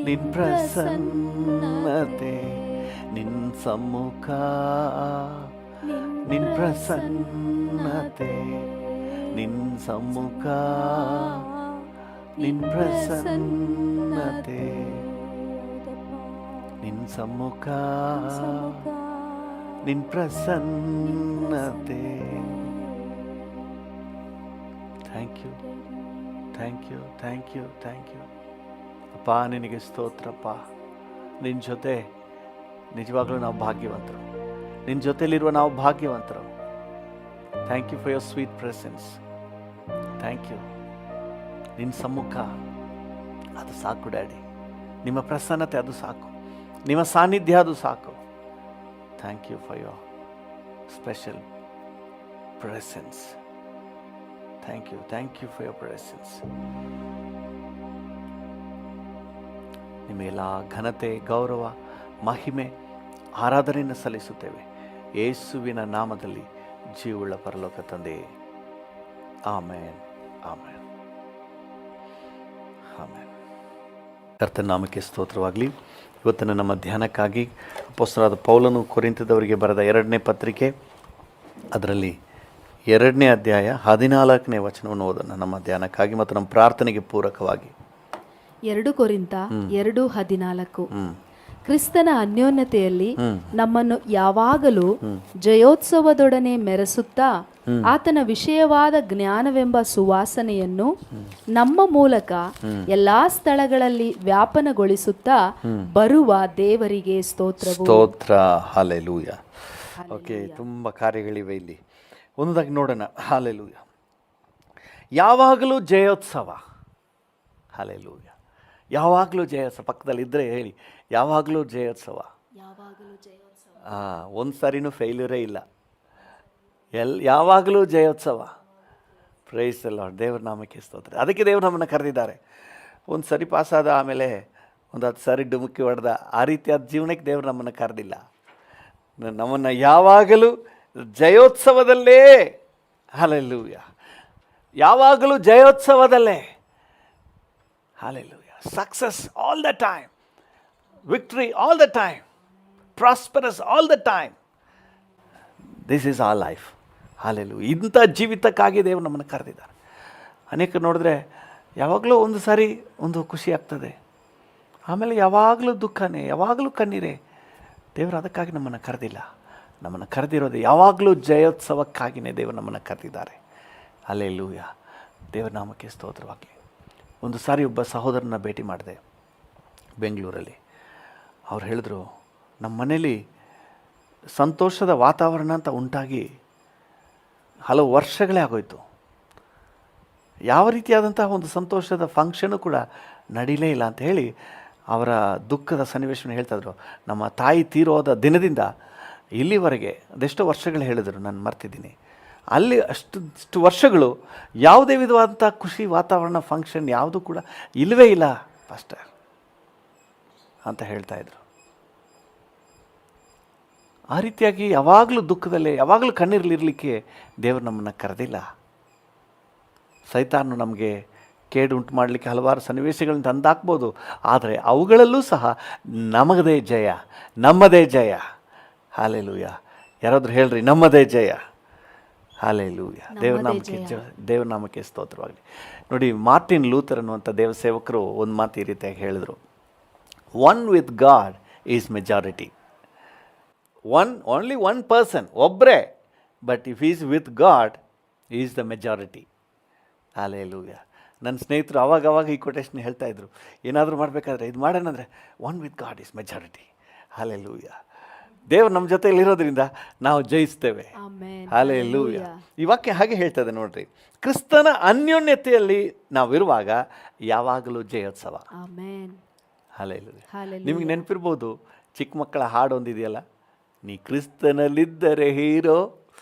ನಿನ್ನ ಪ್ರಸನ್ನತೆ, ನಿನ್ನ ಸಮ್ಮುಖ, ನಿನ್ನ ಪ್ರಸನ್ನತೆ, ನಿನ್ನ ಸಮ್ಮುಖ, ನಿನ್ನ ಪ್ರಸನ್ನತೆ, ನಿನ್ನ ಸಮ್ಮುಖ, ನಿನ್ನ ಪ್ರಸನ್ನತೆ. Thank you, thank you, thank you, thank you ಅಪ್ಪ. ನಿನಗೆ ಸ್ತೋತ್ರಪ್ಪ. ನಿನ್ನ ಜೊತೆ ನಿಜವಾಗ್ಲೂ ನಾವು ಭಾಗ್ಯವಂತರು, ನಿನ್ನ ಜೊತೆಲಿರುವ ನಾವು ಭಾಗ್ಯವಂತರು. Thank you for your sweet presence. Thank you. ನಿನ್ನ ಸಮ್ಮುಖ ಅದು ಸಾಕು ಡ್ಯಾಡಿ, ನಿಮ್ಮ ಪ್ರಸನ್ನತೆ ಅದು ಸಾಕು, ನಿಮ್ಮ ಸಾನ್ನಿಧ್ಯ ಅದು ಸಾಕು. Thank you for your special presence. Thank you, thank you for your presence. ನಿಮಗೆಲ್ಲ ಘನತೆ, ಗೌರವ, ಮಹಿಮೆ, ಆರಾಧನೆಯನ್ನು ಸಲ್ಲಿಸುತ್ತೇವೆ ಯೇಸುವಿನ ನಾಮದಲ್ಲಿ, ಜೀವುಳ್ಳ ಪರಲೋಕ ತಂದೆಯೇ. ಆಮೇನ್, ಆಮೇನ್, ಆಮೇನ್. ಕರ್ತನ ನಾಮಕ್ಕೆ ಸ್ತೋತ್ರವಾಗಲಿ. ಇವತ್ತಿನ ನಮ್ಮ ಧ್ಯಾನಕ್ಕಾಗಿ ಅಪೊಸ್ತಲನಾದ ಪೌಲನು ಕೊರಿಂಥದವರಿಗೆ ಬರೆದ 2ನೇ ಪತ್ರಿಕೆ, ಅದರಲ್ಲಿ 2ನೇ ಅಧ್ಯಾಯ 14ನೇ ವಚನವನ್ನು ಓದೋಣ ನಮ್ಮ ಧ್ಯಾನಕ್ಕಾಗಿ ಮತ್ತು ನಮ್ಮ ಪ್ರಾರ್ಥನೆಗೆ ಪೂರಕವಾಗಿ. 2 ಕೊರಿಂಥ 2:14. ಕ್ರಿಸ್ತನ ಅನ್ಯೋನ್ಯತೆಯಲ್ಲಿ ನಮ್ಮನ್ನು ಯಾವಾಗಲೂ ಜಯೋತ್ಸವದೊಡನೆ ಮೆರೆಸುತ್ತಾ ಆತನ ವಿಷಯವಾದ ಜ್ಞಾನವೆಂಬ ಸುವಾಸನೆಯನ್ನು ನಮ್ಮ ಮೂಲಕ ಎಲ್ಲಾ ಸ್ಥಳಗಳಲ್ಲಿ ವ್ಯಾಪನಗೊಳಿಸುತ್ತಾ ಬರುವ ದೇವರಿಗೆ ಸ್ತೋತ್ರವು. ಸ್ತೋತ್ರ. ಹಲ್ಲೆಲೂಯಾ. ಓಕೆ, ತುಂಬ ಕಾರ್ಯಗಳಿವೆ ಇಲ್ಲಿ. ಒಂದಾಗಿ ನೋಡೋಣ. ಹಲ್ಲೆಲೂಯ. ಯಾವಾಗಲೂ ಜಯೋತ್ಸವ. ಹಲ್ಲೆಲೂಯ. ಯಾವಾಗಲೂ ಜಯೋತ್ಸವ. ಪಕ್ಕದಲ್ಲಿ ಇದ್ದರೆ ಹೇಳಿ, ಯಾವಾಗಲೂ ಜಯೋತ್ಸವ. ಒಂದು ಸಾರಿನೂ ಫೇಲ್ಯೂರೇ ಇಲ್ಲ. ಯಾವಾಗಲೂ ಜಯೋತ್ಸವ. Price the lord. ದೇವ್ರ ನಾಮಕ್ಕೆ ಸ್ತೋತ್ರ. ಅದಕ್ಕೆ ದೇವರು ನಮ್ಮನ್ನು ಕರೆದಿದ್ದಾರೆ. ಒಂದು ಸರಿ ಪಾಸಾದ ಆಮೇಲೆ ಒಂದು 10 ಸಾರಿ ಡುಮುಕಿ ಹೊಡೆದ ಆ ರೀತಿಯಾದ ಜೀವನಕ್ಕೆ ದೇವರು ನಮ್ಮನ್ನು ಕರೆದಿಲ್ಲ. ನಮ್ಮನ್ನು ಯಾವಾಗಲೂ ಜಯೋತ್ಸವದಲ್ಲೇ. ಹಲ್ಲೆಲೂಯ. ಯಾವಾಗಲೂ ಜಯೋತ್ಸವದಲ್ಲೇ. Hallelujah. Success all the time, victory all the time, prosperous all the time. This is our life. Hallelujah. ಇಂಥ ಜೀವಿತಕ್ಕಾಗಿ ದೇವರು ನಮ್ಮನ್ನು ಕರೆದಿದ್ದಾರೆ. ಅನೇಕ ನೋಡಿದ್ರೆ ಯಾವಾಗಲೂ ಒಂದು ಸಾರಿ ಒಂದು ಖುಷಿ ಆಗ್ತದೆ, ಆಮೇಲೆ ಯಾವಾಗಲೂ ದುಃಖನೇ, ಯಾವಾಗಲೂ ಕಣ್ಣೀರೇ. ದೇವರು ಅದಕ್ಕಾಗಿ ನಮ್ಮನ್ನು ಕರೆದಿಲ್ಲ. ನಮ್ಮನ್ನು ಕರೆದಿರೋದು ಯಾವಾಗಲೂ ಜಯೋತ್ಸವಕ್ಕಾಗಿಯೇ ದೇವರು ನಮ್ಮನ್ನು ಕರೆದಿದ್ದಾರೆ. ಹಲ್ಲೆಲೂಯ. ದೇವರ ನಾಮಕ್ಕೆ ಸ್ತೋತ್ರವಾಗಲಿ. ಒಂದು ಸಾರಿ ಒಬ್ಬ ಸಹೋದರನ ಭೇಟಿ ಮಾಡಿದೆ ಬೆಂಗಳೂರಲ್ಲಿ. ಅವ್ರು ಹೇಳಿದ್ರು, ನಮ್ಮ ಮನೇಲಿ ಸಂತೋಷದ ವಾತಾವರಣ ಅಂತ ಉಂಟಾಗಿ ಹಲವು ವರ್ಷಗಳೇ ಆಗೋಯ್ತು. ಯಾವ ರೀತಿಯಾದಂತಹ ಒಂದು ಸಂತೋಷದ ಫಂಕ್ಷನು ಕೂಡ ನಡೀಲೇ ಇಲ್ಲ ಅಂತ ಹೇಳಿ ಅವರ ದುಃಖದ ಸನ್ನಿವೇಶವನ್ನು ಹೇಳ್ತಾಯಿದ್ರು. ನಮ್ಮ ತಾಯಿ ತೀರೋದ ದಿನದಿಂದ ಇಲ್ಲಿವರೆಗೆ ಅದೆಷ್ಟೋ ವರ್ಷಗಳು ಹೇಳಿದರು, ನಾನು ಮರ್ತಿದ್ದೀನಿ. ಅಲ್ಲಿ ಅಷ್ಟು ವರ್ಷಗಳು ಯಾವುದೇ ವಿಧವಾದಂಥ ಖುಷಿ ವಾತಾವರಣ ಫಂಕ್ಷನ್ ಯಾವುದೂ ಕೂಡ ಇಲ್ಲವೇ ಇಲ್ಲ ಪಾಸ್ಟರ್ ಅಂತ ಹೇಳ್ತಾಯಿದ್ರು. ಆ ರೀತಿಯಾಗಿ ಯಾವಾಗಲೂ ದುಃಖದಲ್ಲೇ, ಯಾವಾಗಲೂ ಕಣ್ಣೀರಲಿರಲಿಕ್ಕೆ ದೇವರು ನಮ್ಮನ್ನು ಕರೆದಿಲ್ಲ. ಸೈತಾನು ನಮಗೆ ಕೇಡು ಉಂಟು ಮಾಡಲಿಕ್ಕೆ ಹಲವಾರು ಸನ್ನಿವೇಶಗಳನ್ನ ತಂದಾಕ್ಬೋದು, ಆದರೆ ಅವುಗಳಲ್ಲೂ ಸಹ ನಮ್ಮದೇ ಜಯ, ನಮ್ಮದೇ ಜಯ. ಹಾಲೆಲೂಯ. ಯಾರಾದರೂ ಹೇಳ್ರಿ, ನಮ್ಮದೇ ಜಯ. ಹಾಲೆಲೂಯ. ದೇವ್ರ ನಾಮಕ್ಕೆ ಸ್ತೋತ್ರವಾಗಲಿ. ನೋಡಿ, ಮಾರ್ಟಿನ್ ಲೂಥರ್ ಅನ್ನುವಂಥ ದೇವ ಸೇವಕರು ಒಂದು ಮಾತು ಈ ರೀತಿಯಾಗಿ ಹೇಳಿದರು, one with God is majority. Only one person, ಒಬ್ಬರೇ, but if is with God is the majority. Hallelujah. ನನ್ನ ಸ್ನೇಹಿತರು ಆವಾಗ ಈ ಕೊಟೇಶನ್ ಹೇಳ್ತಾಯಿದ್ರು, ಏನಾದರೂ ಮಾಡಬೇಕಾದ್ರೆ ಇದು ಮಾಡೋಣಂದರೆ one with God is majority. Hallelujah. ದೇವರು ನಮ್ಮ ಜೊತೆಯಲ್ಲಿರೋದ್ರಿಂದ ನಾವು ಜಯಿಸ್ತೇವೆ. ಹಾಲೆಲೂಯ. ಈ ವಾಕ್ಯ ಹಾಗೆ ಹೇಳ್ತದೆ ನೋಡ್ರಿ, ಕ್ರಿಸ್ತನ ಅನ್ಯೋನ್ಯತೆಯಲ್ಲಿ ನಾವಿರುವಾಗ ಯಾವಾಗಲೂ ಜಯೋತ್ಸವ. ಹಾಲೆಲೂಯ. ನಿಮಗೆ ನೆನಪಿರ್ಬೋದು, ಚಿಕ್ಕ ಮಕ್ಕಳ ಹಾಡು ಒಂದಿದೆಯಲ್ಲ, ನೀ ಕ್ರಿಸ್ತನಲ್ಲಿದ್ದರೆ ಹೀರೋ,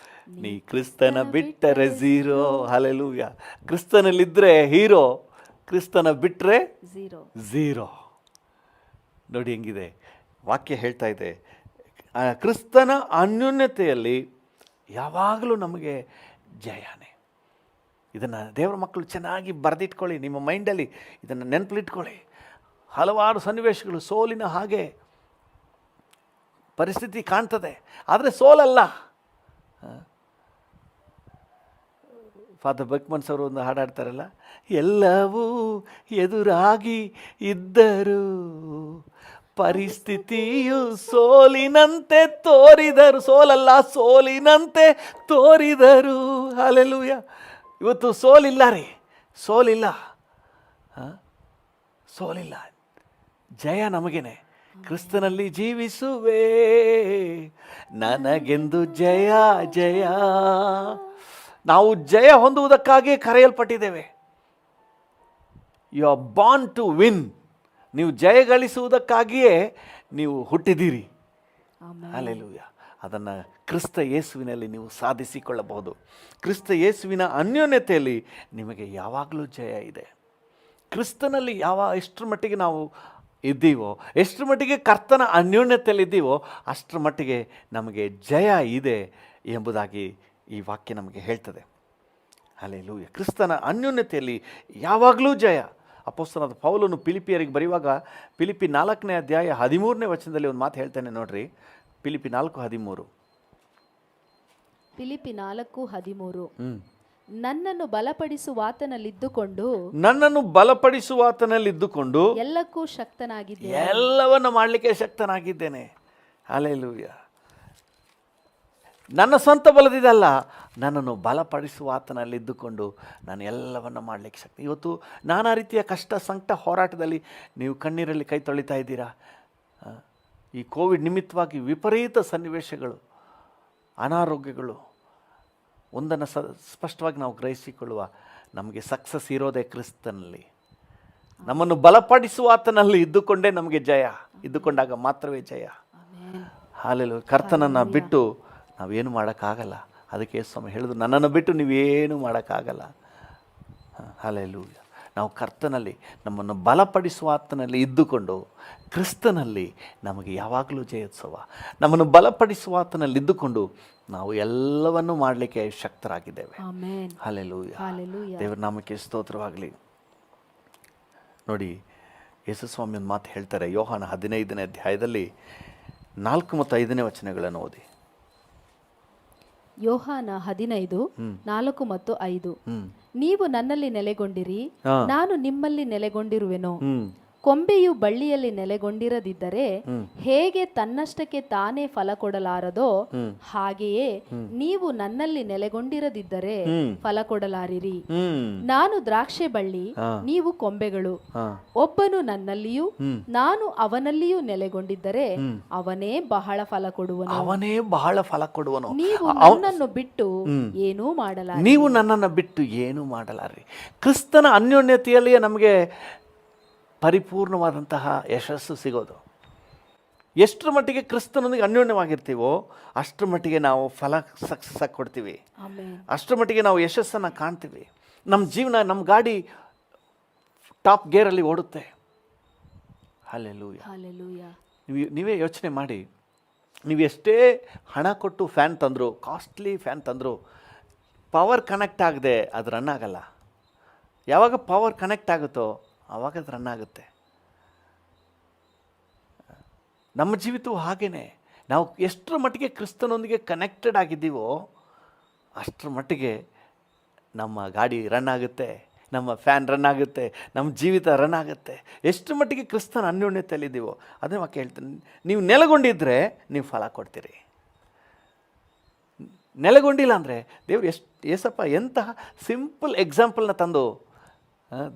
ನೀ ಕ್ರಿಸ್ತನ ಬಿಟ್ಟರೆ ಝೀರೋ. ಹಾಲೆಲೂಯ. ಕ್ರಿಸ್ತನಲ್ಲಿದ್ದರೆ ಹೀರೋ, ಕ್ರಿಸ್ತನ ಬಿಟ್ಟರೆ ಝೀರೋ. ನೋಡಿ ಹೆಂಗಿದೆ ವಾಕ್ಯ ಹೇಳ್ತಾ ಇದೆ. ಕ್ರಿಸ್ತನ ಅನ್ಯೋನ್ಯತೆಯಲ್ಲಿ ಯಾವಾಗಲೂ ನಮಗೆ ಜಯನೇ. ಇದನ್ನು ದೇವರ ಮಕ್ಕಳು ಚೆನ್ನಾಗಿ ಬರೆದಿಟ್ಕೊಳ್ಳಿ, ನಿಮ್ಮ ಮೈಂಡಲ್ಲಿ ಇದನ್ನು ನೆನಪಲ್ಲಿಟ್ಕೊಳ್ಳಿ. ಹಲವಾರು ಸನ್ನಿವೇಶಗಳು ಸೋಲಿನ ಹಾಗೆ ಪರಿಸ್ಥಿತಿ ಕಾಣ್ತದೆ, ಆದರೆ ಸೋಲಲ್ಲ. ಫಾದರ್ ಬಕ್ಮನ್ಸ್ ಅವರು ಒಂದು ಹಾಡಾಡ್ತಾರಲ್ಲ, ಎಲ್ಲವೂ ಎದುರಾಗಿ ಇದ್ದರು, ಪರಿಸ್ಥಿತಿಯು ಸೋಲಿನಂತೆ ತೋರಿದರು, ಸೋಲಲ್ಲ ಸೋಲಿನಂತೆ ತೋರಿದರು. ಹಾಲೆಲೂಯ. ಇವತ್ತು ಸೋಲಿಲ್ಲ ರೀ, ಸೋಲಿಲ್ಲ, ಸೋಲಿಲ್ಲ, ಜಯ ನಮಗೇನೆ. ಕ್ರಿಸ್ತನಲ್ಲಿ ಜೀವಿಸುವೆ, ನನಗೆಂದು ಜಯ ಜಯ. ನಾವು ಜಯ ಹೊಂದುವುದಕ್ಕಾಗಿ ಕರೆಯಲ್ಪಟ್ಟಿದ್ದೇವೆ. You are born to win. ನೀವು ಜಯ ಗಳಿಸುವುದಕ್ಕಾಗಿಯೇ ನೀವು ಹುಟ್ಟಿದ್ದೀರಿ. ಹಲ್ಲೆಲೂಯಾ. ಅದನ್ನು ಕ್ರಿಸ್ತ ಯೇಸುವಿನಲ್ಲಿ ನೀವು ಸಾಧಿಸಿಕೊಳ್ಳಬಹುದು. ಕ್ರಿಸ್ತ ಯೇಸುವಿನ ಅನ್ಯೋನ್ಯತೆಯಲ್ಲಿ ನಿಮಗೆ ಯಾವಾಗಲೂ ಜಯ ಇದೆ. ಕ್ರಿಸ್ತನಲ್ಲಿ ಎಷ್ಟರ ಮಟ್ಟಿಗೆ ನಾವು ಇದ್ದೀವೋ, ಎಷ್ಟರ ಮಟ್ಟಿಗೆ ಕರ್ತನ ಅನ್ಯೋನ್ಯತೆಯಲ್ಲಿ ಇದ್ದೀವೋ, ಅಷ್ಟರ ಮಟ್ಟಿಗೆ ನಮಗೆ ಜಯ ಇದೆ ಎಂಬುದಾಗಿ ಈ ವಾಕ್ಯ ನಮಗೆ ಹೇಳ್ತದೆ. ಹಲ್ಲೆಲೂಯಾ. ಕ್ರಿಸ್ತನ ಅನ್ಯೋನ್ಯತೆಯಲ್ಲಿ ಯಾವಾಗಲೂ ಜಯ. ಅಪೊಸ್ತಲನಾದ ಪೌಲನು ಫಿಲಿಪಿಯರಿಗೆ ಬರೆಯುವಾಗ ಫಿಲಿಪಿ 4ನೇ ಅಧ್ಯಾಯ 13ನೇ ವಚನದಲ್ಲಿ ಒಂದು ಮಾತು ಹೇಳ್ತಾನೆ ನೋಡ್ರಿ. ಫಿಲಿಪಿ 4:13. ಫಿಲಿಪಿ 4:13. ನನ್ನನ್ನು ಬಲಪಡಿಸುವಾತನಲ್ಲಿದ್ದುಕೊಂಡು ಎಲ್ಲಕ್ಕೂ ಶಕ್ತನಾಗಿದ್ದೇನೆ, ಎಲ್ಲವನ್ನು ಮಾಡಲಿಕ್ಕೆ ಶಕ್ತನಾಗಿದ್ದೇನೆ. ಹಲ್ಲೆಲೂಯಾ. ನನ್ನ ಸ್ವಂತ ಬಲದಿದಲ್ಲ, ನನ್ನನ್ನು ಬಲಪಡಿಸುವಾತನಲ್ಲಿದ್ದುಕೊಂಡು ನಾನು ಎಲ್ಲವನ್ನು ಮಾಡಲಿಕ್ಕೆ ಶಕ್ತಿ. ಇವತ್ತು ನಾನಾ ರೀತಿಯ ಕಷ್ಟ ಸಂಕಟ ಹೋರಾಟದಲ್ಲಿ ನೀವು ಕಣ್ಣೀರಲ್ಲಿ ಕೈ ತೊಳಿತಾ ಇದ್ದೀರಾ. ಈ ಕೋವಿಡ್ ನಿಮಿತ್ತವಾಗಿ ವಿಪರೀತ ಸನ್ನಿವೇಶಗಳು, ಅನಾರೋಗ್ಯಗಳು. ಒಂದನ್ನು ಸ್ಪಷ್ಟವಾಗಿ ನಾವು ಗ್ರಹಿಸಿಕೊಳ್ಳುವ, ನಮಗೆ ಸಕ್ಸಸ್ ಇರೋದೇ ಕ್ರಿಸ್ತನಲ್ಲಿ. ನಮ್ಮನ್ನು ಬಲಪಡಿಸುವಾತನಲ್ಲಿ ಇದ್ದುಕೊಂಡೇ ನಮಗೆ ಜಯ. ಇದ್ದುಕೊಂಡಾಗ ಮಾತ್ರವೇ ಜಯ. ಹಾಲೆಲೂಯಾ. ಕರ್ತನನ್ನು ಬಿಟ್ಟು ನಾವೇನು ಮಾಡೋಕ್ಕಾಗಲ್ಲ. ಅದಕ್ಕೆ ಸ್ವಾಮಿ ಹೇಳಿದ್ರು, ನನ್ನನ್ನು ಬಿಟ್ಟು ನೀವೇನು ಮಾಡೋಕ್ಕಾಗಲ್ಲ. ಹಲ್ಲೆಲೂಯಾ. ನಾವು ಕರ್ತನಲ್ಲಿ, ನಮ್ಮನ್ನು ಬಲಪಡಿಸುವಾತನಲ್ಲಿ ಇದ್ದುಕೊಂಡು ಕ್ರಿಸ್ತನಲ್ಲಿ ನಮಗೆ ಯಾವಾಗಲೂ ಜಯೋತ್ಸವ. ನಮ್ಮನ್ನು ಬಲಪಡಿಸುವಾತನಲ್ಲಿ ಇದ್ದುಕೊಂಡು ನಾವು ಎಲ್ಲವನ್ನೂ ಮಾಡಲಿಕ್ಕೆ ಶಕ್ತರಾಗಿದ್ದೇವೆ. ಹಲ್ಲೆಲೂಯಾ. ದೇವರ ನಾಮಕ್ಕೆ ಸ್ತೋತ್ರವಾಗಲಿ. ನೋಡಿ, ಯೇಸುಸ್ವಾಮಿ ಒಂದು ಮಾತು ಹೇಳ್ತಾರೆ. ಯೋಹಾನ 15ನೇ ಅಧ್ಯಾಯದಲ್ಲಿ 4 ಮತ್ತು 5ನೇ ವಚನಗಳನ್ನು ಓದಿ. ಯೋಹಾನ 15:4 ಮತ್ತು 5. ನೀವು ನನ್ನಲ್ಲಿ ನೆಲೆಗೊಂಡಿರಿ, ನಾನು ನಿಮ್ಮಲ್ಲಿ ನೆಲೆಗೊಂಡಿರುವೆನು. ಕೊಂಬೆಯು ಬಳ್ಳಿಯಲ್ಲಿ ನೆಲೆಗೊಂಡಿರದಿದ್ದರೆ ಹೇಗೆ ತನ್ನಷ್ಟಕ್ಕೆ ತಾನೇ ಫಲ ಕೊಡಲಾರದೋ ಹಾಗೆಯೇ ನೀವು ನನ್ನಲ್ಲಿ ನೆಲೆಗೊಂಡಿರದಿದ್ದರೆ ಫಲ ಕೊಡಲಾರಿರಿ. ನಾನು ದ್ರಾಕ್ಷೆ ಬಳ್ಳಿ, ನೀವು ಕೊಂಬೆಗಳು. ಒಬ್ಬನು ನನ್ನಲ್ಲಿಯೂ ನಾನು ಅವನಲ್ಲಿಯೂ ನೆಲೆಗೊಂಡಿದ್ದರೆ ಅವನೇ ಬಹಳ ಫಲ ಕೊಡುವನು. ಅವನೇ ಬಹಳ ಫಲ ಕೊಡುವನು. ನೀವು ನನ್ನನ್ನು ಬಿಟ್ಟು ಏನೂ ಮಾಡಲಾರಿ. ನೀವು ನನ್ನನ್ನು ಬಿಟ್ಟು ಏನೂ ಮಾಡಲಾರಿ. ಕ್ರಿಸ್ತನ ಅನ್ಯೋನ್ಯತೆಯಲ್ಲಿಯೇ ನಮಗೆ ಪರಿಪೂರ್ಣವಾದಂತಹ ಯಶಸ್ಸು ಸಿಗೋದು. ಎಷ್ಟರ ಮಟ್ಟಿಗೆ ಕ್ರಿಸ್ತನೊಂದಿಗೆ ಅನ್ಯೋನ್ಯವಾಗಿರ್ತೀವೋ ಅಷ್ಟರ ಮಟ್ಟಿಗೆ ನಾವು ಫಲ ಸಕ್ಸಸ್ ಆಗಿ ಕೊಡ್ತೀವಿ. ಅಷ್ಟರ ಮಟ್ಟಿಗೆ ನಾವು ಯಶಸ್ಸನ್ನು ಕಾಣ್ತೀವಿ. ನಮ್ಮ ಜೀವನ, ನಮ್ಮ ಗಾಡಿ ಟಾಪ್ ಗೇರಲ್ಲಿ ಓಡುತ್ತೆ. ಹಲ್ಲೆಲೂಯಾ. ನೀವೇ ಯೋಚನೆ ಮಾಡಿ, ನೀವು ಎಷ್ಟೇ ಹಣ ಕೊಟ್ಟು ಫ್ಯಾನ್ ತಂದರು, ಕಾಸ್ಟ್ಲಿ ಫ್ಯಾನ್ ತಂದರು, ಪವರ್ ಕನೆಕ್ಟ್ ಆಗದೆ ಅದು ರನ್ ಆಗಲ್ಲ. ಯಾವಾಗ ಪವರ್ ಕನೆಕ್ಟ್ ಆಗುತ್ತೋ ಆವಾಗ ಅದು ರನ್ ಆಗುತ್ತೆ. ನಮ್ಮ ಜೀವಿತವೂ ಹಾಗೇ. ನಾವು ಎಷ್ಟರ ಮಟ್ಟಿಗೆ ಕ್ರಿಸ್ತನೊಂದಿಗೆ ಕನೆಕ್ಟೆಡ್ ಆಗಿದ್ದೀವೋ ಅಷ್ಟರ ಮಟ್ಟಿಗೆ ನಮ್ಮ ಗಾಡಿ ರನ್ ಆಗುತ್ತೆ, ನಮ್ಮ ಫ್ಯಾನ್ ರನ್ ಆಗುತ್ತೆ, ನಮ್ಮ ಜೀವಿತ ರನ್ ಆಗುತ್ತೆ. ಎಷ್ಟು ಮಟ್ಟಿಗೆ ಕ್ರಿಸ್ತನ ಅನ್ಯೋನ್ಯತೆಯಲ್ಲಿದ್ದೀವೋ ಅದೇ ವಾಕ್ಯ ಹೇಳ್ತೀನಿ. ನೀವು ನೆಲೆಗೊಂಡಿದ್ದರೆ ನೀವು ಫಲ ಕೊಡ್ತೀರಿ. ನೆಲೆಗೊಂಡಿಲ್ಲ ಅಂದರೆ ದೇವ್ರು ಏಸಪ್ಪ ಎಂತಹ ಸಿಂಪಲ್ ಎಕ್ಸಾಂಪಲ್ನ ತಂದು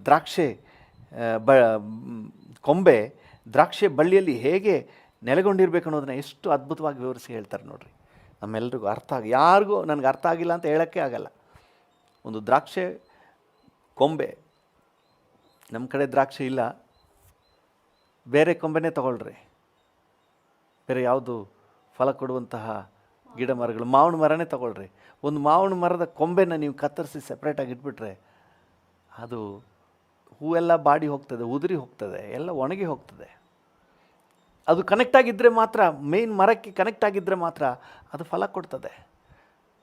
ದ್ರಾಕ್ಷೆ ಕೊಂಬೆ ದ್ರಾಕ್ಷೆ ಬಳ್ಳಿಯಲ್ಲಿ ಹೇಗೆ ನೆಲೆಗೊಂಡಿರ್ಬೇಕು ಅನ್ನೋದನ್ನ ಎಷ್ಟು ಅದ್ಭುತವಾಗಿ ವಿವರಿಸಿ ಹೇಳ್ತಾರೆ ನೋಡ್ರಿ. ನಮ್ಮೆಲ್ರಿಗೂ ಯಾರಿಗೂ ನನಗೆ ಅರ್ಥ ಆಗಿಲ್ಲ ಅಂತ ಹೇಳೋಕ್ಕೆ ಆಗಲ್ಲ. ಒಂದು ದ್ರಾಕ್ಷೆ ಕೊಂಬೆ, ನಮ್ಮ ಕಡೆ ದ್ರಾಕ್ಷಿ ಇಲ್ಲ, ಬೇರೆ ಕೊಂಬೆನೇ ತಗೊಳ್ರಿ. ಬೇರೆ ಯಾವುದು ಫಲ ಕೊಡುವಂತಹ ಗಿಡ ಮರಗಳು, ಮಾವಿನ ಮರನೇ ತಗೊಳ್ರಿ. ಒಂದು ಮಾವಿನ ಮರದ ಕೊಂಬೆನ ನೀವು ಕತ್ತರಿಸಿ ಸೆಪ್ರೇಟಾಗಿ ಇಟ್ಬಿಟ್ರೆ ಅದು ಹೂವೆಲ್ಲ ಬಾಡಿ ಹೋಗ್ತದೆ, ಉದುರಿ ಹೋಗ್ತದೆ, ಎಲ್ಲ ಒಣಗಿ ಹೋಗ್ತದೆ. ಅದು ಕನೆಕ್ಟ್ ಆಗಿದ್ದರೆ ಮಾತ್ರ, ಮೇನ್ ಮರಕ್ಕೆ ಕನೆಕ್ಟ್ ಆಗಿದ್ದರೆ ಮಾತ್ರ ಅದು ಫಲ ಕೊಡ್ತದೆ.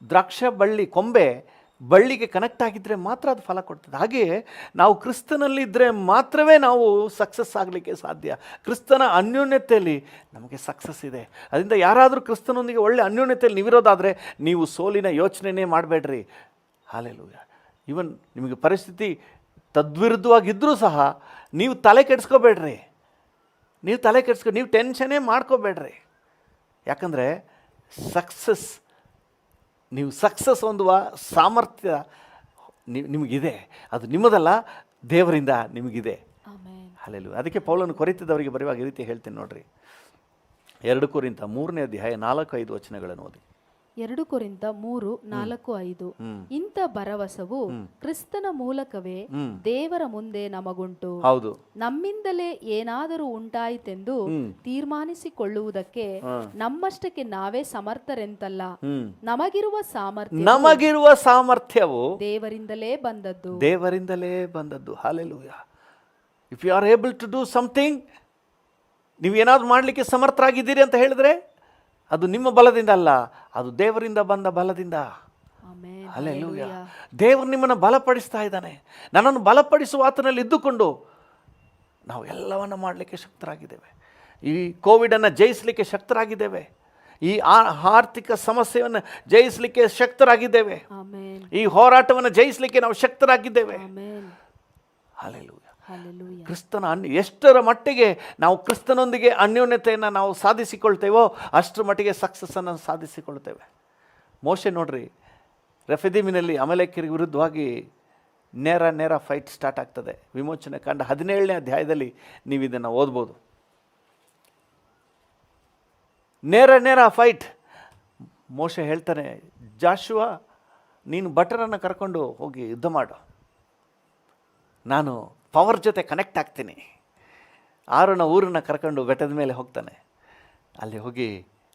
ದ್ರಾಕ್ಷ ಬಳ್ಳಿ ಕೊಂಬೆ ಬಳ್ಳಿಗೆ ಕನೆಕ್ಟ್ ಆಗಿದ್ದರೆ ಮಾತ್ರ ಅದು ಫಲ ಕೊಡ್ತದೆ. ಹಾಗೆಯೇ ನಾವು ಕ್ರಿಸ್ತನಲ್ಲಿದ್ದರೆ ಮಾತ್ರವೇ ನಾವು ಸಕ್ಸಸ್ ಆಗಲಿಕ್ಕೆ ಸಾಧ್ಯ. ಕ್ರಿಸ್ತನ ಅನ್ಯೋನ್ಯತೆಯಲ್ಲಿ ನಮಗೆ ಸಕ್ಸಸ್ ಇದೆ. ಅದರಿಂದ ಯಾರಾದರೂ ಕ್ರಿಸ್ತನೊಂದಿಗೆ ಒಳ್ಳೆ ಅನ್ಯೋನ್ಯತೆಯಲ್ಲಿ ನೀವಿರೋದಾದರೆ ನೀವು ಸೋಲಿನ ಯೋಚನೆಯೇ ಮಾಡಬೇಡ್ರಿ. ಹಲ್ಲೆಲೂಯಾ. ಈವನ್ ನಿಮಗೆ ಪರಿಸ್ಥಿತಿ ತದ್ವಿರುದ್ಧವಾಗಿದ್ದರೂ ಸಹ ನೀವು ತಲೆ ಕೆಡಿಸ್ಕೋಬೇಡ್ರಿ. ನೀವು ಟೆನ್ಷನ್ನೇ ಮಾಡ್ಕೋಬೇಡ್ರಿ. ಯಾಕಂದರೆ ನೀವು ಸಕ್ಸಸ್ ಹೊಂದುವ ಸಾಮರ್ಥ್ಯ ನಿಮಗಿದೆ. ಅದು ನಿಮ್ಮದಲ್ಲ, ದೇವರಿಂದ ನಿಮಗಿದೆ. ಹಲ್ಲೆಲೂಯಾ. ಅದಕ್ಕೆ ಪೌಲನು ಕೊರಿಂಥದವರಿಗೆ ಬರೆಯುವಾಗ ಈ ರೀತಿ ಹೇಳ್ತೀನಿ ನೋಡ್ರಿ. 2 ಕೊರಿಂಥ 3ನೇ ಅಧ್ಯಾಯ 4-5 ವಚನಗಳನ್ನು ಓದಿ. 2 ಕೊರಿಂಥ 3:4-5. ಇಂಥ ಭರವಸವು ಕ್ರಿಸ್ತನ ಮೂಲಕವೇ ದೇವರ ಮುಂದೆ ನಮಗುಂಟು. ಹೌದು. ನಮ್ಮಿಂದಲೇ ಏನಾದರೂ ಉಂಟಾಯಿತೆಂದು ತೀರ್ಮಾನಿಸಿಕೊಳ್ಳುವುದಕ್ಕೆ ನಮ್ಮಷ್ಟಕ್ಕೆ ನಾವೇ ಸಮರ್ಥರೆಂತಲ್ಲ. ನಮಗಿರುವ ಸಾಮರ್ಥ್ಯವು ದೇವರಿಂದಲೇ ಬಂದದ್ದು. Hallelujah. If you are able to do something, ನೀವೇನಾದ್ರೂ ಮಾಡಲಿಕ್ಕೆ ಸಮರ್ಥರಾಗಿದ್ದೀರಿ ಅಂತ ಹೇಳಿದ್ರೆ ಅದು ನಿಮ್ಮ ಬಲದಿಂದ ಅಲ್ಲ, ಅದು ದೇವರಿಂದ ಬಂದ ಬಲದಿಂದ. ಹಲ್ಲೆಲೂಯಾ. ದೇವರು ನಿಮ್ಮನ್ನು ಬಲಪಡಿಸ್ತಾ ಇದ್ದಾನೆ. ನನ್ನನ್ನು ಬಲಪಡಿಸುವ ಆತನಲ್ಲಿ ಇದ್ದುಕೊಂಡು ನಾವು ಎಲ್ಲವನ್ನು ಮಾಡಲಿಕ್ಕೆ ಶಕ್ತರಾಗಿದ್ದೇವೆ. ಈ ಕೋವಿಡನ್ನು ಜಯಿಸಲಿಕ್ಕೆ ಶಕ್ತರಾಗಿದ್ದೇವೆ. ಈ ಆರ್ಥಿಕ ಸಮಸ್ಯೆಯನ್ನು ಜಯಿಸಲಿಕ್ಕೆ ಶಕ್ತರಾಗಿದ್ದೇವೆ. ಈ ಹೋರಾಟವನ್ನು ಜಯಿಸಲಿಕ್ಕೆ ನಾವು ಶಕ್ತರಾಗಿದ್ದೇವೆ. ಹಲ್ಲೆಲೂಯಾ. ಕ್ರಿಸ್ತನ ಎಷ್ಟರ ಮಟ್ಟಿಗೆ ನಾವು ಕ್ರಿಸ್ತನೊಂದಿಗೆ ಅನ್ಯೋನ್ಯತೆಯನ್ನು ನಾವು ಸಾಧಿಸಿಕೊಳ್ತೇವೋ ಅಷ್ಟರ ಮಟ್ಟಿಗೆ ಸಕ್ಸಸ್ಸನ್ನು ಸಾಧಿಸಿಕೊಳ್ತೇವೆ. ಮೋಶೆ ನೋಡ್ರಿ, ರೆಫಿದೀಮಿನಲ್ಲಿ ಅಮಲೇಕ್ಯರಿಗೆ ವಿರುದ್ಧವಾಗಿ ನೇರ ಫೈಟ್ ಸ್ಟಾರ್ಟ್ ಆಗ್ತದೆ. ವಿಮೋಚನೆ ಕಾಂಡ 17ನೇ ಅಧ್ಯಾಯದಲ್ಲಿ ನೀವು ಇದನ್ನು ಓದ್ಬೋದು. ನೇರ ಫೈಟ್. ಮೋಶೆ ಹೇಳ್ತಾನೆ, ಜಾಶುವ ನೀನು ಭಟರನ್ನು ಕರ್ಕೊಂಡು ಹೋಗಿ ಯುದ್ಧ ಮಾಡು, ನಾನು ಪವರ್ ಜೊತೆ ಕನೆಕ್ಟ್ ಆಗ್ತೀನಿ. ಆರೋನ ಊರನ್ನು ಕರ್ಕೊಂಡು ಬೆಟ್ಟದ ಮೇಲೆ ಹೋಗ್ತಾನೆ. ಅಲ್ಲಿ ಹೋಗಿ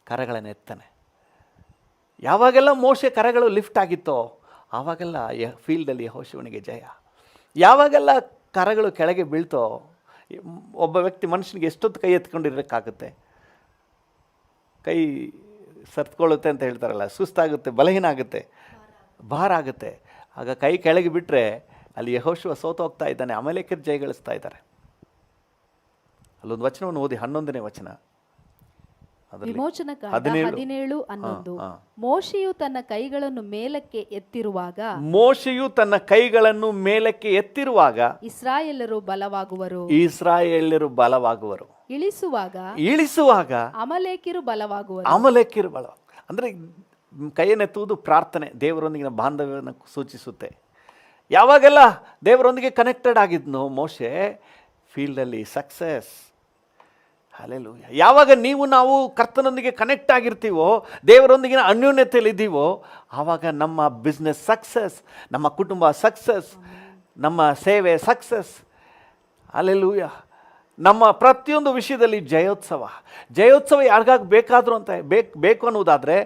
ಕರಗಳನ್ನು ಎತ್ತಾನೆ. ಯಾವಾಗೆಲ್ಲ ಮೋಶೆ ಕರಗಳು ಲಿಫ್ಟ್ ಆಗಿತ್ತೋ ಆವಾಗೆಲ್ಲ ಫೀಲ್ಡಲ್ಲಿ ಯೆಹೋಶುವನಿಗೆ ಜಯ. ಯಾವಾಗೆಲ್ಲ ಕರಗಳು ಕೆಳಗೆ ಬೀಳ್ತೋ, ಒಬ್ಬ ವ್ಯಕ್ತಿ ಮನುಷ್ಯನಿಗೆ ಎಷ್ಟೊತ್ತು ಕೈ ಎತ್ಕೊಂಡಿರೋಕ್ಕಾಗುತ್ತೆ? ಕೈ ಸತ್ಕೊಳ್ಳುತ್ತೆ ಅಂತ ಹೇಳ್ತಾರಲ್ಲ, ಸುಸ್ತಾಗುತ್ತೆ, ಬಲಹೀನ ಆಗುತ್ತೆ, ಭಾರ ಆಗುತ್ತೆ. ಆಗ ಕೈ ಕೆಳಗೆ ಬಿಟ್ಟರೆ ಅಲ್ಲಿ ಯೆಹೋಶುವ ಸೋತೋಗ್ತಾ ಇದ್ದಾನೆ, ಅಮಲೇಕ್ಯರು ಜಯಗಳಿಸ್ತಾ ಇದ್ದಾರೆ. ಅಲ್ಲೊಂದು ವಚನವನ್ನು ಓದಿ, 11ನೇ ವಚನ. ವಿಮೋಚನಕಾಂಡ 17, 17:11. ಮೋಶೆಯು ತನ್ನ ಕೈಗಳನ್ನು ಮೇಲಕ್ಕೆ ಎತ್ತಿರುವಾಗ ಮೋಶೆಯು ತನ್ನ ಕೈಗಳನ್ನು ಮೇಲಕ್ಕೆ ಎತ್ತಿರುವಾಗ ಇಸ್ರಾಯೇಲರು ಬಲವಾಗುವರು, ಇಸ್ರಾಯೇಲ್ಯರು ಬಲವಾಗುವರು, ಇಳಿಸುವಾಗ ಅಮಲೇಕ್ಯರು ಬಲವಾಗುವರು. ಬಲ ಅಂದರೆ ಕೈಯನ್ನೆತ್ತುವುದು ಪ್ರಾರ್ಥನೆ, ದೇವರೊಂದಿಗಿನ ಬಾಂಧವ್ಯವನ್ನು ಸೂಚಿಸುತ್ತೆ. ಯಾವಾಗೆಲ್ಲ ದೇವರೊಂದಿಗೆ ಕನೆಕ್ಟೆಡ್ ಆಗಿದ್ನೋ ಮೋಶೆ, ಫೀಲ್ಡಲ್ಲಿ ಸಕ್ಸಸ್. ಹಲ್ಲೆಲೂಯಾ. ಯಾವಾಗ ನಾವು ಕರ್ತನೊಂದಿಗೆ ಕನೆಕ್ಟ್ ಆಗಿರ್ತೀವೋ, ದೇವರೊಂದಿಗಿನ ಅನ್ಯೋನ್ಯತೆಯಲ್ಲಿ ಇದ್ದೀವೋ, ಆವಾಗ ನಮ್ಮ ಬಿಸ್ನೆಸ್ ಸಕ್ಸಸ್, ನಮ್ಮ ಕುಟುಂಬ ಸಕ್ಸಸ್, ನಮ್ಮ ಸೇವೆ ಸಕ್ಸಸ್. ಹಲ್ಲೆಲೂಯಾ. ನಮ್ಮ ಪ್ರತಿಯೊಂದು ವಿಷಯದಲ್ಲಿ ಜಯೋತ್ಸವ ಯಾರಿಗಾಗಿ ಬೇಕಾದರೂ ಅಂತ ಬೇಕು ಅನ್ನೋದಾದರೆ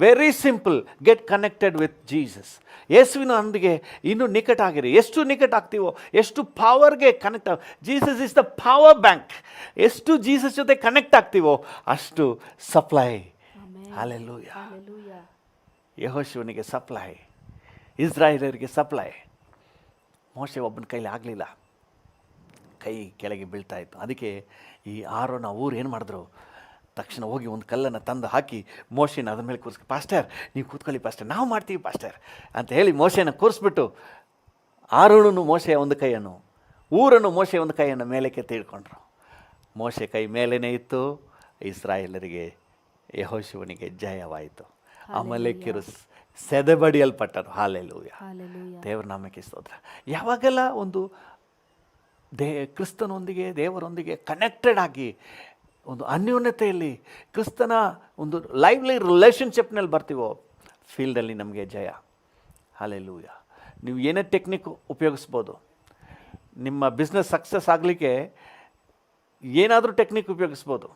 very simple, get connected with Jesus. ಯೇಸುವಿನೊಂದಿಗೆ ಇನ್ನೂ ನಿಕಟಾಗಿರಿ. ಎಷ್ಟು ನಿಕಟ ಆಗ್ತೀವೋ, ಎಷ್ಟು ಪವರ್ಗೆ connect Jesus is the power bank. ಎಷ್ಟು ಜೀಸಸ್ ಜೊತೆ ಕನೆಕ್ಟ್ ಆಗ್ತೀವೋ ಅಷ್ಟು ಸಪ್ಲೈ. ಹಲ್ಲೆಲೂಯಾ. ಯೆಹೋಶುವನಿಗೆ ಸಪ್ಲೈ, ಇಸ್ರಾಯೇಲರಿಗೆ ಸಪ್ಲೈ. ಮೋಶೆ ಒಬ್ಬನ ಕೈಲಿ ಆಗಲಿಲ್ಲ, ಕೈ ಕೆಳಗೆ ಬೀಳ್ತಾ ಇತ್ತು. ಅದಕ್ಕೆ ಈ ಆರೋನ ಊರು ಏನು ಮಾಡಿದ್ರು, ತಕ್ಷಣ ಹೋಗಿ ಒಂದು ಕಲ್ಲನ್ನು ತಂದು ಹಾಕಿ ಮೋಶೆನ ಅದ್ರ ಮೇಲೆ ಕೂರಿಸಿ, ಪಾಸ್ಟರ್ ನೀವು ಕೂತ್ಕೊಳ್ಳಿ ಪಾಸ್ಟರ್, ನಾವು ಮಾಡ್ತೀವಿ ಪಾಸ್ಟರ್ ಅಂತ ಹೇಳಿ ಮೋಶೆನ ಕೂರಿಸ್ಬಿಟ್ಟು ಆರೋಣನು ಮೋಶೆಯ ಒಂದು ಕೈಯನ್ನು, ಊರನ್ನು ಮೋಶೆಯ ಒಂದು ಕೈಯನ್ನು ಮೇಲಕ್ಕೆ ತಿಳ್ಕೊಂಡ್ರು. ಮೋಶೆ ಕೈ ಮೇಲೇ ಇತ್ತು. ಇಸ್ರಾಯೇಲರಿಗೆ ಯೆಹೋಶುವನಿಗೆ ಜಯವಾಯಿತು. ಅಮಲೇಕ್ಯರು ಸೆದೆಬಡಿಯಲ್ಪಟ್ಟರು. ಹಲ್ಲೆಲೂಯಾ. ದೇವರ ನಾಮಕ್ಕೆ ಸ್ತೋತ್ರ. ಯಾವಾಗೆಲ್ಲ ಒಂದು ಕ್ರಿಸ್ತನೊಂದಿಗೆ, ದೇವರೊಂದಿಗೆ ಕನೆಕ್ಟೆಡ್ ಆಗಿ ಒಂದು ಅನ್ಯೋನ್ಯತೆಯಲ್ಲಿ ಕ್ರಿಸ್ತನ ಒಂದು ಲೈವ್ಲಿ ರಿಲೇಷನ್ಶಿಪ್ನಲ್ಲಿ ಬರ್ತೀವೋ, ಫೀಲ್ಡಲ್ಲಿ ನಮಗೆ ಜಯ. ಹಲ್ಲೆಲೂಯಾ. ನೀವು ಏನೇ ಟೆಕ್ನಿಕ್ ಉಪಯೋಗಿಸ್ಬೋದು. ನಿಮ್ಮ ಬಿಸ್ನೆಸ್ ಸಕ್ಸಸ್ ಆಗಲಿಕ್ಕೆ ಏನಾದರೂ ಟೆಕ್ನಿಕ್ ಉಪಯೋಗಿಸ್ಬೋದು.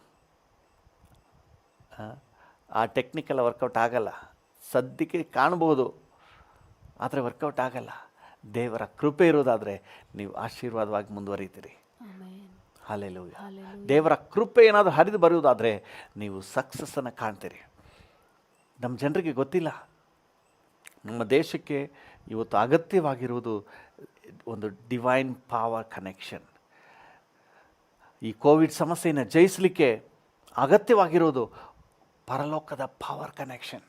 ಆ ಟೆಕ್ನಿಕೆಲ್ಲ ವರ್ಕೌಟ್ ಆಗಲ್ಲ. ಸದ್ಯಕ್ಕೆ ಕಾಣ್ಬೋದು, ಆದರೆ ವರ್ಕೌಟ್ ಆಗಲ್ಲ. ದೇವರ ಕೃಪೆ ಇರೋದಾದರೆ ನೀವು ಆಶೀರ್ವಾದವಾಗಿ ಮುಂದುವರಿತೀರಿ. ಹಲ್ಲೆಲೂಯಾ. ದೇವರ ಕೃಪೆ ಏನಾದರೂ ಹರಿದು ಬರುವುದಾದರೆ ನೀವು ಸಕ್ಸಸ್ಸನ್ನು ಕಾಣ್ತೀರಿ. ನಮ್ಮ ಜನರಿಗೆ ಗೊತ್ತಿಲ್ಲ. ನಮ್ಮ ದೇಶಕ್ಕೆ ಇವತ್ತು ಅಗತ್ಯವಾಗಿರುವುದು ಒಂದು ಡಿವೈನ್ ಪವರ್ ಕನೆಕ್ಷನ್. ಈ ಕೋವಿಡ್ ಸಮಸ್ಯೆಯನ್ನು ಜಯಿಸಲಿಕ್ಕೆ ಅಗತ್ಯವಾಗಿರೋದು ಪರಲೋಕದ ಪವರ್ ಕನೆಕ್ಷನ್.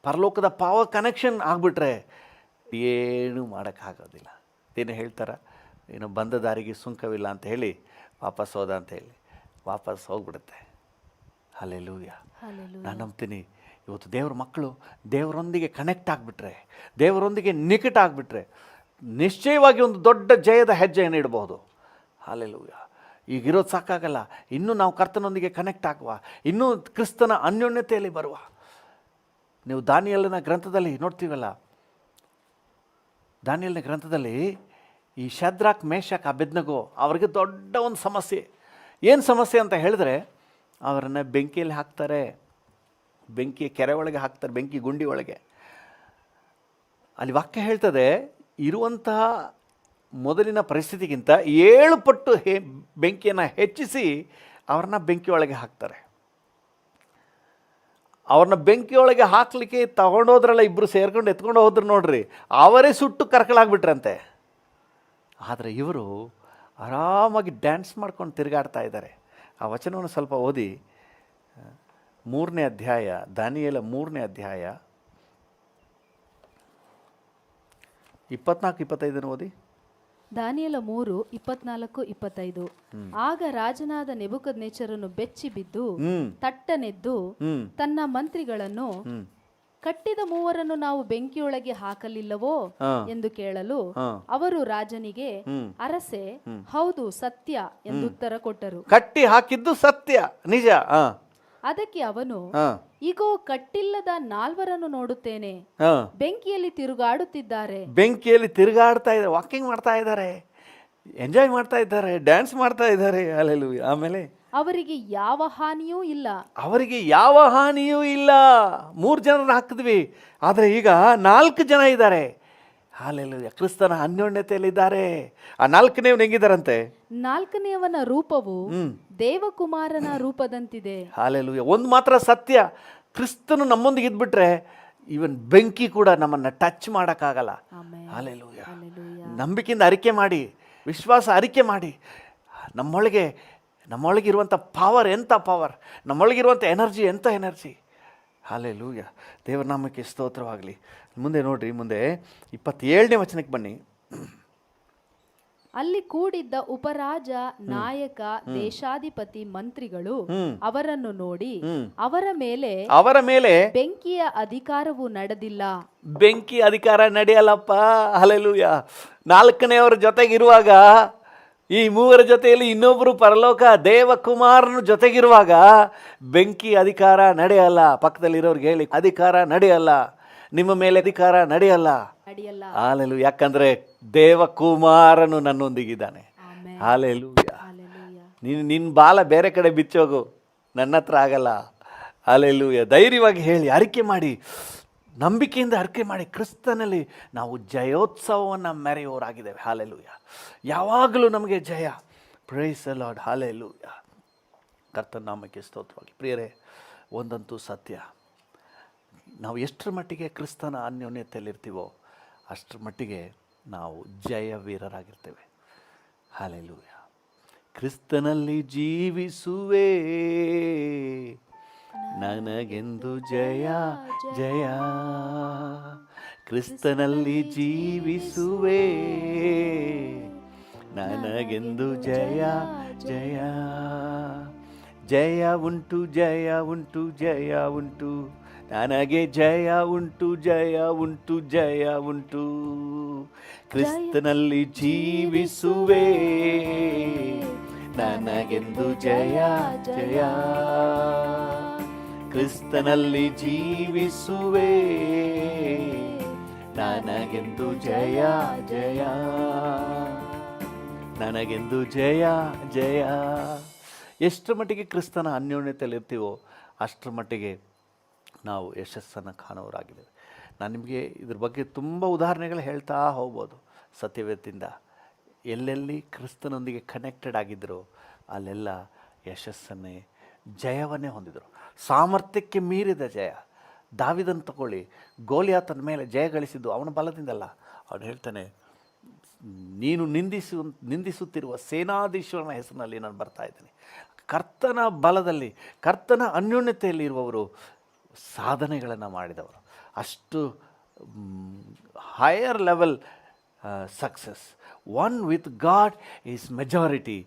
ಪರಲೋಕದ ಪವರ್ ಕನೆಕ್ಷನ್ ಆಗಿಬಿಟ್ರೆ ಏನೂ ಮಾಡೋಕ್ಕಾಗೋದಿಲ್ಲ. ಏನು ಹೇಳ್ತಾರೆ, ಏನು ಬಂದ ದಾರಿಗೆ ಸುಂಕವಿಲ್ಲ ಅಂತ ಹೇಳಿ ವಾಪಸ್ ಹೋದ ಅಂತ ಹೇಳಿ ವಾಪಸ್ ಹೋಗ್ಬಿಡುತ್ತೆ. ಹಲ್ಲೆಲೂಯಾ. ನಾನು ನಂಬ್ತೀನಿ ಇವತ್ತು ದೇವ್ರ ಮಕ್ಕಳು ದೇವರೊಂದಿಗೆ ಕನೆಕ್ಟ್ ಆಗಿಬಿಟ್ರೆ, ದೇವರೊಂದಿಗೆ ನಿಕಟ ಆಗಿಬಿಟ್ರೆ ನಿಶ್ಚಯವಾಗಿ ಒಂದು ದೊಡ್ಡ ಜಯದ ಹೆಜ್ಜೆಯನ್ನು ಇಡಬಹುದು. ಹಲ್ಲೆಲೂಯಾ. ಈಗಿರೋದು ಸಾಕಾಗಲ್ಲ, ಇನ್ನೂ ನಾವು ಕರ್ತನೊಂದಿಗೆ ಕನೆಕ್ಟ್ ಆಗುವ, ಇನ್ನೂ ಕ್ರಿಸ್ತನ ಅನ್ಯೋನ್ಯತೆಯಲ್ಲಿ ಬರುವ. ನೀವು ದಾನಿಯೇಲನ ಗ್ರಂಥದಲ್ಲಿ ನೋಡ್ತೀವಲ್ಲ, ದಾನಿಯೇಲನ ಗ್ರಂಥದಲ್ಲಿ ಈ ಶದ್ರಾಕ್, ಮೇಷಕ್, ಅಬೇದ್ನೆಗೋ ಅವರಿಗೆ ದೊಡ್ಡ ಒಂದು ಸಮಸ್ಯೆ. ಏನು ಸಮಸ್ಯೆ ಅಂತ ಹೇಳಿದ್ರೆ, ಅವರನ್ನು ಬೆಂಕಿಯಲ್ಲಿ ಹಾಕ್ತಾರೆ, ಬೆಂಕಿ ಕೆರೆ ಒಳಗೆ ಹಾಕ್ತಾರೆ, ಬೆಂಕಿ ಗುಂಡಿ ಒಳಗೆ. ಅಲ್ಲಿ ವಾಕ್ಯ ಹೇಳ್ತದೆ, ಇರುವಂತಹ ಮೊದಲಿನ ಪರಿಸ್ಥಿತಿಗಿಂತ 7 ಪಟ್ಟು ಬೆಂಕಿಯನ್ನು ಹೆಚ್ಚಿಸಿ ಅವ್ರನ್ನ ಬೆಂಕಿಯೊಳಗೆ ಹಾಕ್ತಾರೆ. ಅವ್ರನ್ನ ಬೆಂಕಿಯೊಳಗೆ ಹಾಕಲಿಕ್ಕೆ ತಗೊಂಡೋದ್ರಲ್ಲ, ಇಬ್ಬರು ಸೇರ್ಕೊಂಡು ಎತ್ಕೊಂಡು ಹೋದ್ರು ನೋಡ್ರಿ, ಅವರೇ ಸುಟ್ಟು ಕರ್ಕಲಾಗ್ಬಿಟ್ರಂತೆ. ಆದರೆ ಇವರು ಆರಾಮಾಗಿ ಡ್ಯಾನ್ಸ್ ಮಾಡ್ಕೊಂಡು ತಿರುಗಾಡ್ತಾ ಇದ್ದಾರೆ. ಆ ವಚನವನ್ನು ಸ್ವಲ್ಪ ಓದಿ, 3ನೇ ಅಧ್ಯಾಯ, ದಾನಿಯೇಲ 3ನೇ ಅಧ್ಯಾಯ 24-25 ಓದಿ. ದಾನಿಯೇಲ 3:24-25. ಆಗ ರಾಜನಾದ ನೆಬೂಕದ್ನೆಚ್ಚರನು ಬೆಚ್ಚಿ ಬಿದ್ದು ತಟ್ಟನೆದ್ದು ತನ್ನ ಮಂತ್ರಿಗಳನ್ನು, ಕಟ್ಟಿದ ಮೂವರನ್ನು ನಾವು ಬೆಂಕಿಯೊಳಗೆ ಹಾಕಲಿಲ್ಲವೋ ಎಂದು ಕೇಳಲು, ಅವರು ರಾಜನಿಗೆ, ಅರಸೆ, ಹೌದು ಸತ್ಯ ಎಂದುತ್ತರ ಕೊಟ್ಟರು. ಕಟ್ಟಿ ಹಾಕಿದ್ದು ಸತ್ಯ, ನಿಜ. ಅದಕ್ಕೆ ಅವನು, ಈಗೋ ಕಟ್ಟಿಲ್ಲದ 4 ನೋಡುತ್ತೇನೆ, ಬೆಂಕಿಯಲ್ಲಿ ತಿರುಗಾಡುತ್ತಿದ್ದಾರೆ. ಬೆಂಕಿಯಲ್ಲಿ ತಿರುಗಾಡ್ತಾ ಇದ್ದಾರೆ, ವಾಕಿಂಗ್ ಮಾಡ್ತಾ ಇದ್ದಾರೆ, ಎಂಜಾಯ್ ಮಾಡ್ತಾ ಇದ್ದಾರೆ, ಡ್ಯಾನ್ಸ್ ಮಾಡ್ತಾ ಇದ್ದಾರೆ. ಹಲ್ಲೆಲೂಯಾ. ಆಮೇಲೆ ಅವರಿಗೆ ಯಾವ ಹಾನಿಯೂ ಇಲ್ಲ. ಅವರಿಗೆ ಯಾವ ಹಾನಿಯೂ ಇಲ್ಲ. 3 ಜನರನ್ನ ಹಾಕಿದ್ವಿ, ಆದರೆ ಈಗ 4 ಜನ ಇದ್ದಾರೆ. ಹಲ್ಲೆಲೂಯಾ. ಕ್ರಿಸ್ತನ ಅನ್ಯೋನ್ಯತೆಯಲ್ಲಿದ್ದಾರೆ. ಆ 4ನೇವನು ಹೆಂಗಿದ್ದಾರಂತೆ? 4ನೇಯವನ ರೂಪವು ದೇವಕುಮಾರನ ರೂಪದಂತಿದೆ. ಹಲ್ಲೆಲೂಯಾ. ಒಂದು ಮಾತ್ರ ಸತ್ಯ, ಕ್ರಿಸ್ತನು ನಮ್ಮೊಂದಿಗೆ ಇದ್ಬಿಟ್ರೆ ಇವನ್ ಬೆಂಕಿ ಕೂಡ ನಮ್ಮನ್ನು ಟಚ್ ಮಾಡೋಕ್ಕಾಗಲ್ಲ. ಹಲ್ಲೆಲೂಯಾ. ನಂಬಿಕೆಯಿಂದ ಅರಿಕೆ ಮಾಡಿ, ವಿಶ್ವಾಸ ಅರಿಕೆ ಮಾಡಿ, ನಮ್ಮೊಳಗೆ ನಮ್ಮೊಳಗಿರುವಂಥ ಪವರ್ ಎಂಥ ಪವರ್, ನಮ್ಮೊಳಗಿರುವಂಥ ಎನರ್ಜಿ ಎಂಥ ಎನರ್ಜಿ. ಹಲ್ಲೆಲೂಯಾ, ದೇವರ ನಾಮಕ್ಕೆ ಸ್ತೋತ್ರವಾಗಲಿ. ಮುಂದೆ ನೋಡ್ರಿ, ಮುಂದೆ 27ನೇ ವಚನಕ್ಕೆ ಬನ್ನಿ. ಅಲ್ಲಿ ಕೂಡಿದ್ದ ಉಪರಾಜ, ನಾಯಕ, ದೇಶಾಧಿಪತಿ, ಮಂತ್ರಿಗಳು ಅವರನ್ನು ನೋಡಿ ಅವರ ಮೇಲೆ ಬೆಂಕಿಯ ಅಧಿಕಾರವು ನಡೆದಿಲ್ಲ. ಬೆಂಕಿ ಅಧಿಕಾರ ನಡೆಯಲ್ಲಪ್ಪ. ಹಲ್ಲೆಲೂಯಾ. 4ನೇಯವರ ಜೊತೆಗಿರುವಾಗ, ಈ 3 ಜೊತೆಯಲ್ಲಿ ಇನ್ನೊಬ್ಬರು ಪರಲೋಕ ದೇವಕುಮಾರನ ಜೊತೆಗಿರುವಾಗ ಬೆಂಕಿ ಅಧಿಕಾರ ನಡೆಯಲ್ಲ. ಪಕ್ಕದಲ್ಲಿರೋರ್ಗೆ ಹೇಳಿ, ಅಧಿಕಾರ ನಡೆಯಲ್ಲ, ನಿಮ್ಮ ಮೇಲೆ ಅಧಿಕಾರ ನಡೆಯಲ್ಲ. ಹಲ್ಲೆಲೂಯಾ. ಯಾಕಂದ್ರೆ ದೇವಕುಮಾರನು ನನ್ನೊಂದಿಗಿದ್ದಾನೆ. ಹಲ್ಲೆಲೂಯಾ. ನಿನ್ನ ಬಾಲ ಬೇರೆ ಕಡೆ ಬಿಚ್ಚೋಗು, ನನ್ನ ಹತ್ರ ಆಗಲ್ಲ. ಹಲ್ಲೆಲೂಯಾ. ಧೈರ್ಯವಾಗಿ ಹೇಳಿ, ಅರಿಕೆ ಮಾಡಿ, ನಂಬಿಕೆಯಿಂದ ಅರಿಕೆ ಮಾಡಿ, ಕ್ರಿಸ್ತನಲ್ಲಿ ನಾವು ಜಯೋತ್ಸವವನ್ನು ಮೆರೆಯೋರಾಗಿದ್ದೇವೆ. ಹಲ್ಲೆಲೂಯಾ. ಯಾವಾಗಲೂ ನಮಗೆ ಜಯ. Praise the lord. ಹಲ್ಲೆಲೂಯಾ. ಕರ್ತನ ನಾಮಕ್ಕೆ ಸ್ತೋತ್ರವಾಗಲಿ. ಪ್ರಿಯರೇ, ಒಂದಂತೂ ಸತ್ಯ, ನಾವು ಎಷ್ಟರ ಮಟ್ಟಿಗೆ ಕ್ರಿಸ್ತನ ಅನ್ಯೋನ್ಯತೆಯಲ್ಲಿರ್ತೀವೋ ಅಷ್ಟರ ಮಟ್ಟಿಗೆ ನಾವು ಜಯವೀರರಾಗಿರ್ತೇವೆ. ಹಲ್ಲೆಲೂಯಾ. ಕ್ರಿಸ್ತನಲ್ಲಿ ಜೀವಿಸುವೆ, ನನಗೆಂದು ಜಯ ಜಯ. ಕ್ರಿಸ್ತನಲ್ಲಿ ಜೀವಿಸುವೆ, ನನಗೆಂದು ಜಯ ಜಯ. ಜಯ ಉಂಟು, ಜಯ ಉಂಟು, ಜಯ ಉಂಟು, ನನಗೆ ಜಯ ಉಂಟು, ಜಯ ಉಂಟು, ಜಯ ಉಂಟು. ಕ್ರಿಸ್ತನಲ್ಲಿ ಜೀವಿಸುವೆ, ನನಗೆಂದು ಜಯ ಜಯ. ಕ್ರಿಸ್ತನಲ್ಲಿ ಜೀವಿಸುವೆ, ನನಗೆಂದು ಜಯ ಜಯ, ನನಗೆಂದು ಜಯ ಜಯ. ಎಷ್ಟರ ಮಟ್ಟಿಗೆ ಕ್ರಿಸ್ತನ ಅನ್ಯೋನ್ಯತೆಯಲ್ಲಿರ್ತೀವೋ ಅಷ್ಟರ ಮಟ್ಟಿಗೆ ನಾವು ಯಶಸ್ಸನ್ನು ಕಾಣೋರಾಗಿದ್ದೇವೆ. ನಾನು ನಿಮಗೆ ಇದ್ರ ಬಗ್ಗೆ ತುಂಬ ಉದಾಹರಣೆಗಳು ಹೇಳ್ತಾ ಹೋಗ್ಬೋದು. ಸತ್ಯವೇದದಿಂದ ಎಲ್ಲೆಲ್ಲಿ ಕ್ರಿಸ್ತನೊಂದಿಗೆ ಕನೆಕ್ಟೆಡ್ ಆಗಿದ್ದರು ಅಲ್ಲೆಲ್ಲ ಯಶಸ್ಸನ್ನೇ, ಜಯವನ್ನೇ ಹೊಂದಿದರು. ಸಾಮರ್ಥ್ಯಕ್ಕೆ ಮೀರಿದ ಜಯ. ದಾವೀದನ ತಗೊಳ್ಳಿ, ಗೋಲಿಯಾತನ ಮೇಲೆ ಜಯ ಗಳಿಸಿದ್ದು ಅವನ ಬಲದಿಂದಲ್ಲ. ಅವನು ಹೇಳ್ತಾನೆ, ನೀನು ನಿಂದಿಸುತ್ತಿರುವ ಸೇನಾಧೀಶ್ವರನ ಹೆಸರಿನಲ್ಲಿ ನಾನು ಬರ್ತಾ ಇದ್ದೀನಿ. ಕರ್ತನ ಬಲದಲ್ಲಿ, ಕರ್ತನ ಅನ್ಯೋನ್ಯತೆಯಲ್ಲಿ ಇರುವವರು ಸಾಧನೆಗಳನ್ನು ಮಾಡಿದವರು. ಅಷ್ಟು higher level success. One with God is majority,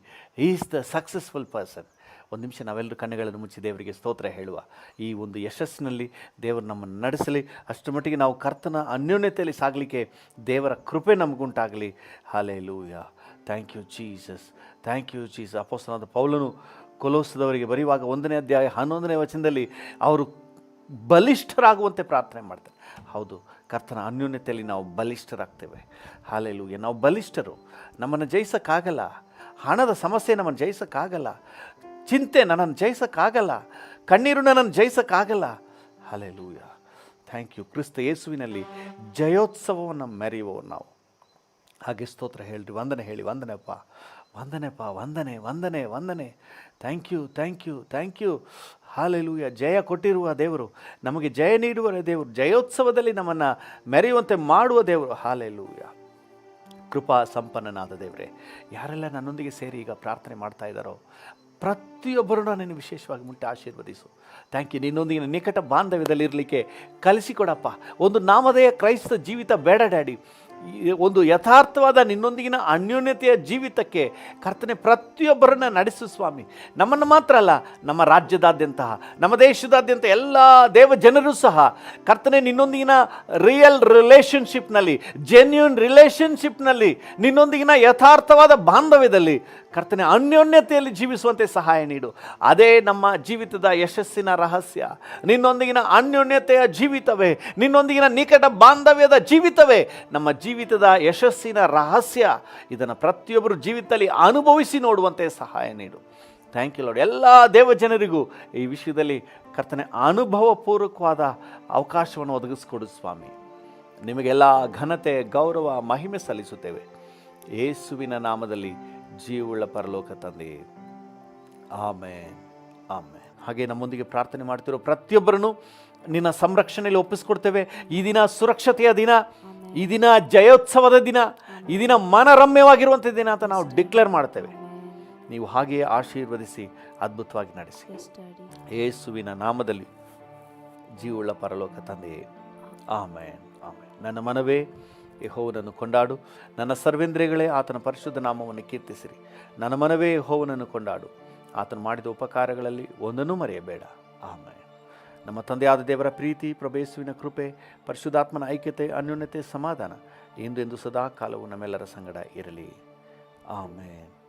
is the successful person. ಒಂದು ನಿಮಿಷ ನಾವೆಲ್ಲರೂ ಕಣ್ಣುಗಳನ್ನು ಮುಚ್ಚಿ ದೇವರಿಗೆ ಸ್ತೋತ್ರ ಹೇಳುವ. ಈ ಒಂದು ಯಶಸ್ಸಿನಲ್ಲಿ ದೇವರು ನಮ್ಮನ್ನು ನಡೆಸಲಿ. ಅಷ್ಟರ ಮಟ್ಟಿಗೆ ನಾವು ಕರ್ತನ ಅನ್ಯೋನ್ಯತೆಯಲ್ಲಿ ಸಾಗಲಿಕ್ಕೆ ದೇವರ ಕೃಪೆ ನಮಗುಂಟಾಗಲಿ. Hallelujah. Thank you Jesus, thank you Jesus. ಅಪೊಸ್ತಲನಾದ ಪೌಲನು ಕೊಲೋಸದವರಿಗೆ ಬರೆಯುವಾಗ 1ನೇ ಅಧ್ಯಾಯ 11ನೇ ವಚನದಲ್ಲಿ ಅವರು ಬಲಿಷ್ಠರಾಗುವಂತೆ ಪ್ರಾರ್ಥನೆ ಮಾಡ್ತಾರೆ. ಹೌದು, ಕರ್ತನ ಅನ್ಯೋನ್ಯತೆಯಲ್ಲಿ ನಾವು ಬಲಿಷ್ಠರಾಗ್ತೇವೆ. ಹಲ್ಲೆಲೂಯಾ. ನಾವು ಬಲಿಷ್ಠರು. ನಮ್ಮನ್ನು ಜಯಿಸೋಕ್ಕಾಗಲ್ಲ. ಹಣದ ಸಮಸ್ಯೆ ನಮ್ಮನ್ನು ಜಯಿಸೋಕ್ಕಾಗಲ್ಲ. ಚಿಂತೆ ನನ್ನನ್ನು ಜಯಿಸೋಕ್ಕಾಗಲ್ಲ. ಕಣ್ಣೀರು ನನ್ನನ್ನು ಜಯಿಸೋಕ್ಕಾಗಲ್ಲ. ಹಲ್ಲೆಲೂಯಾ. Thank you. ಕ್ರಿಸ್ತ ಯೇಸುವಿನಲ್ಲಿ ಜಯೋತ್ಸವವನ್ನು ಮೆರೆಯುವವರು ನಾವು. ಹಾಗೆ ಸ್ತೋತ್ರ ಹೇಳ್ರಿ, ವಂದನೆ ಹೇಳಿ, ವಂದನೆಪ್ಪ, ವಂದನೆಪ್ಪ, ವಂದನೆ, ವಂದನೆ, ವಂದನೆ. Thank you, thank you, thank you. Hallelujah. ಜಯ ಕೊಟ್ಟಿರುವ ದೇವರು, ನಮಗೆ ಜಯ ನೀಡುವ ದೇವರು, ಜಯೋತ್ಸವದಲ್ಲಿ ನಮ್ಮನ್ನು ಮೆರೆಯುವಂತೆ ಮಾಡುವ ದೇವರು. ಹಲ್ಲೆಲೂಯಾ. ಕೃಪಾ ಸಂಪನ್ನನಾದ ದೇವರೇ, ಯಾರೆಲ್ಲ ನನ್ನೊಂದಿಗೆ ಸೇರಿ ಈಗ ಪ್ರಾರ್ಥನೆ ಮಾಡ್ತಾ ಇದ್ದಾರೋ ಪ್ರತಿಯೊಬ್ಬರನ್ನ ನೀನು ವಿಶೇಷವಾಗಿ ಮುಟ್ಟಿ ಆಶೀರ್ವದಿಸು. Thank you. ನಿನ್ನೊಂದಿಗೆ ನಿಕಟ ಬಾಂಧವ್ಯದಲ್ಲಿ ಇರಲಿಕ್ಕೆ ಕಲಿಸಿಕೊಡಪ್ಪ. ಒಂದು ನಾಮಧೇಯ ಕ್ರೈಸ್ತ ಜೀವಿತ ಬೇಡ ಡ್ಯಾಡಿ. ಒಂದು ಯಥಾರ್ಥವಾದ ನಿನ್ನೊಂದಿಗಿನ ಅನ್ಯೋನ್ಯತೆಯ ಜೀವಿತಕ್ಕೆ ಕರ್ತನೆ ಪ್ರತಿಯೊಬ್ಬರನ್ನು ನಡೆಸು ಸ್ವಾಮಿ. ನಮ್ಮನ್ನು ಮಾತ್ರ ಅಲ್ಲ, ನಮ್ಮ ರಾಜ್ಯದಾದ್ಯಂತ, ನಮ್ಮ ದೇಶದಾದ್ಯಂತ ಎಲ್ಲ ದೇವ ಜನರು ಸಹ ಕರ್ತನೆ ನಿನ್ನೊಂದಿಗಿನ ರಿಯಲ್ ರಿಲೇಷನ್ಶಿಪ್ನಲ್ಲಿ, ಜೆನ್ಯೂನ್ ರಿಲೇಷನ್ಶಿಪ್ನಲ್ಲಿ, ನಿನ್ನೊಂದಿಗಿನ ಯಥಾರ್ಥವಾದ ಬಾಂಧವ್ಯದಲ್ಲಿ ಕರ್ತನೆ ಅನ್ಯೋನ್ಯತೆಯಲ್ಲಿ ಜೀವಿಸುವಂತೆ ಸಹಾಯ ನೀಡು. ಅದೇ ನಮ್ಮ ಜೀವಿತದ ಯಶಸ್ಸಿನ ರಹಸ್ಯ. ನಿನ್ನೊಂದಿಗಿನ ಅನ್ಯೋನ್ಯತೆಯ ಜೀವಿತವೇ, ನಿನ್ನೊಂದಿಗಿನ ನಿಕಟ ಬಾಂಧವ್ಯದ ಜೀವಿತವೇ ನಮ್ಮ ಜೀವಿತದ ಯಶಸ್ಸಿನ ರಹಸ್ಯ. ಇದನ್ನು ಪ್ರತಿಯೊಬ್ಬರು ಜೀವಿತದಲ್ಲಿ ಅನುಭವಿಸಿ ನೋಡುವಂತೆ ಸಹಾಯ ನೀಡು. Thank you lord. ಎಲ್ಲ ದೇವಜನರಿಗೂ ಈ ವಿಷಯದಲ್ಲಿ ಕರ್ತನೆ ಅನುಭವಪೂರ್ವಕವಾದ ಅವಕಾಶವನ್ನು ಒದಗಿಸ್ಕೊಡು ಸ್ವಾಮಿ. ನಿಮಗೆಲ್ಲ ಘನತೆ, ಗೌರವ, ಮಹಿಮೆ ಸಲ್ಲಿಸುತ್ತೇವೆ ಯೇಸುವಿನ ನಾಮದಲ್ಲಿ, ಜೀವವುಳ್ಳ ಪರಲೋಕ ತಂದೆಯೇ. Amen, amen. ಹಾಗೆ ನಮ್ಮೊಂದಿಗೆ ಪ್ರಾರ್ಥನೆ ಮಾಡ್ತಿರೋ ಪ್ರತಿಯೊಬ್ಬರನ್ನು ನಿನ್ನ ಸಂರಕ್ಷಣೆಯಲ್ಲಿ ಒಪ್ಪಿಸ್ಕೊಡ್ತೇವೆ. ಈ ದಿನ ಸುರಕ್ಷತೆಯ ದಿನ, ಈ ದಿನ ಜಯೋತ್ಸವದ ದಿನ, ಈ ದಿನ ಮನರಮ್ಯವಾಗಿರುವಂಥ ದಿನ ಅಂತ ನಾವು ಡಿಕ್ಲೇರ್ ಮಾಡ್ತೇವೆ. ನೀವು ಹಾಗೆಯೇ ಆಶೀರ್ವದಿಸಿ ಅದ್ಭುತವಾಗಿ ನಡೆಸಿ. Yes, Daddy. ಯೇಸುವಿನ ನಾಮದಲ್ಲಿ ಜೀವವುಳ್ಳ ಪರಲೋಕ ತಂದೆಯೇ, ಆಮೇನ್ ಆಮೇನ್. ನನ್ನ ಮನವೇ ಯೆಹೋವನನ್ನು ಕೊಂಡಾಡು, ನನ್ನ ಸರ್ವೇಂದ್ರಿಯಗಳೇ ಆತನ ಪರಿಶುದ್ಧ ನಾಮವನ್ನು ಕೀರ್ತಿಸಿರಿ. ನನ್ನ ಮನವೇ ಯೆಹೋವನನ್ನು ಕೊಂಡಾಡು, ಆತನು ಮಾಡಿದ ಉಪಕಾರಗಳಲ್ಲಿ ಒಂದನ್ನೂ ಮರೆಯಬೇಡ. ಆಮೇನ್. ನಮ್ಮ ತಂದೆಯಾದ ದೇವರ ಪ್ರೀತಿ, ಪ್ರಭು ಯೇಸುವಿನ ಕೃಪೆ, ಪರಿಶುದ್ಧಾತ್ಮನ ಐಕ್ಯತೆ, ಅನ್ಯೋನ್ಯತೆ, ಸಮಾಧಾನ ಇಂದು ಸದಾ ಕಾಲವು ನಮ್ಮೆಲ್ಲರ ಸಂಗಡ ಇರಲಿ. ಆಮೇನ್.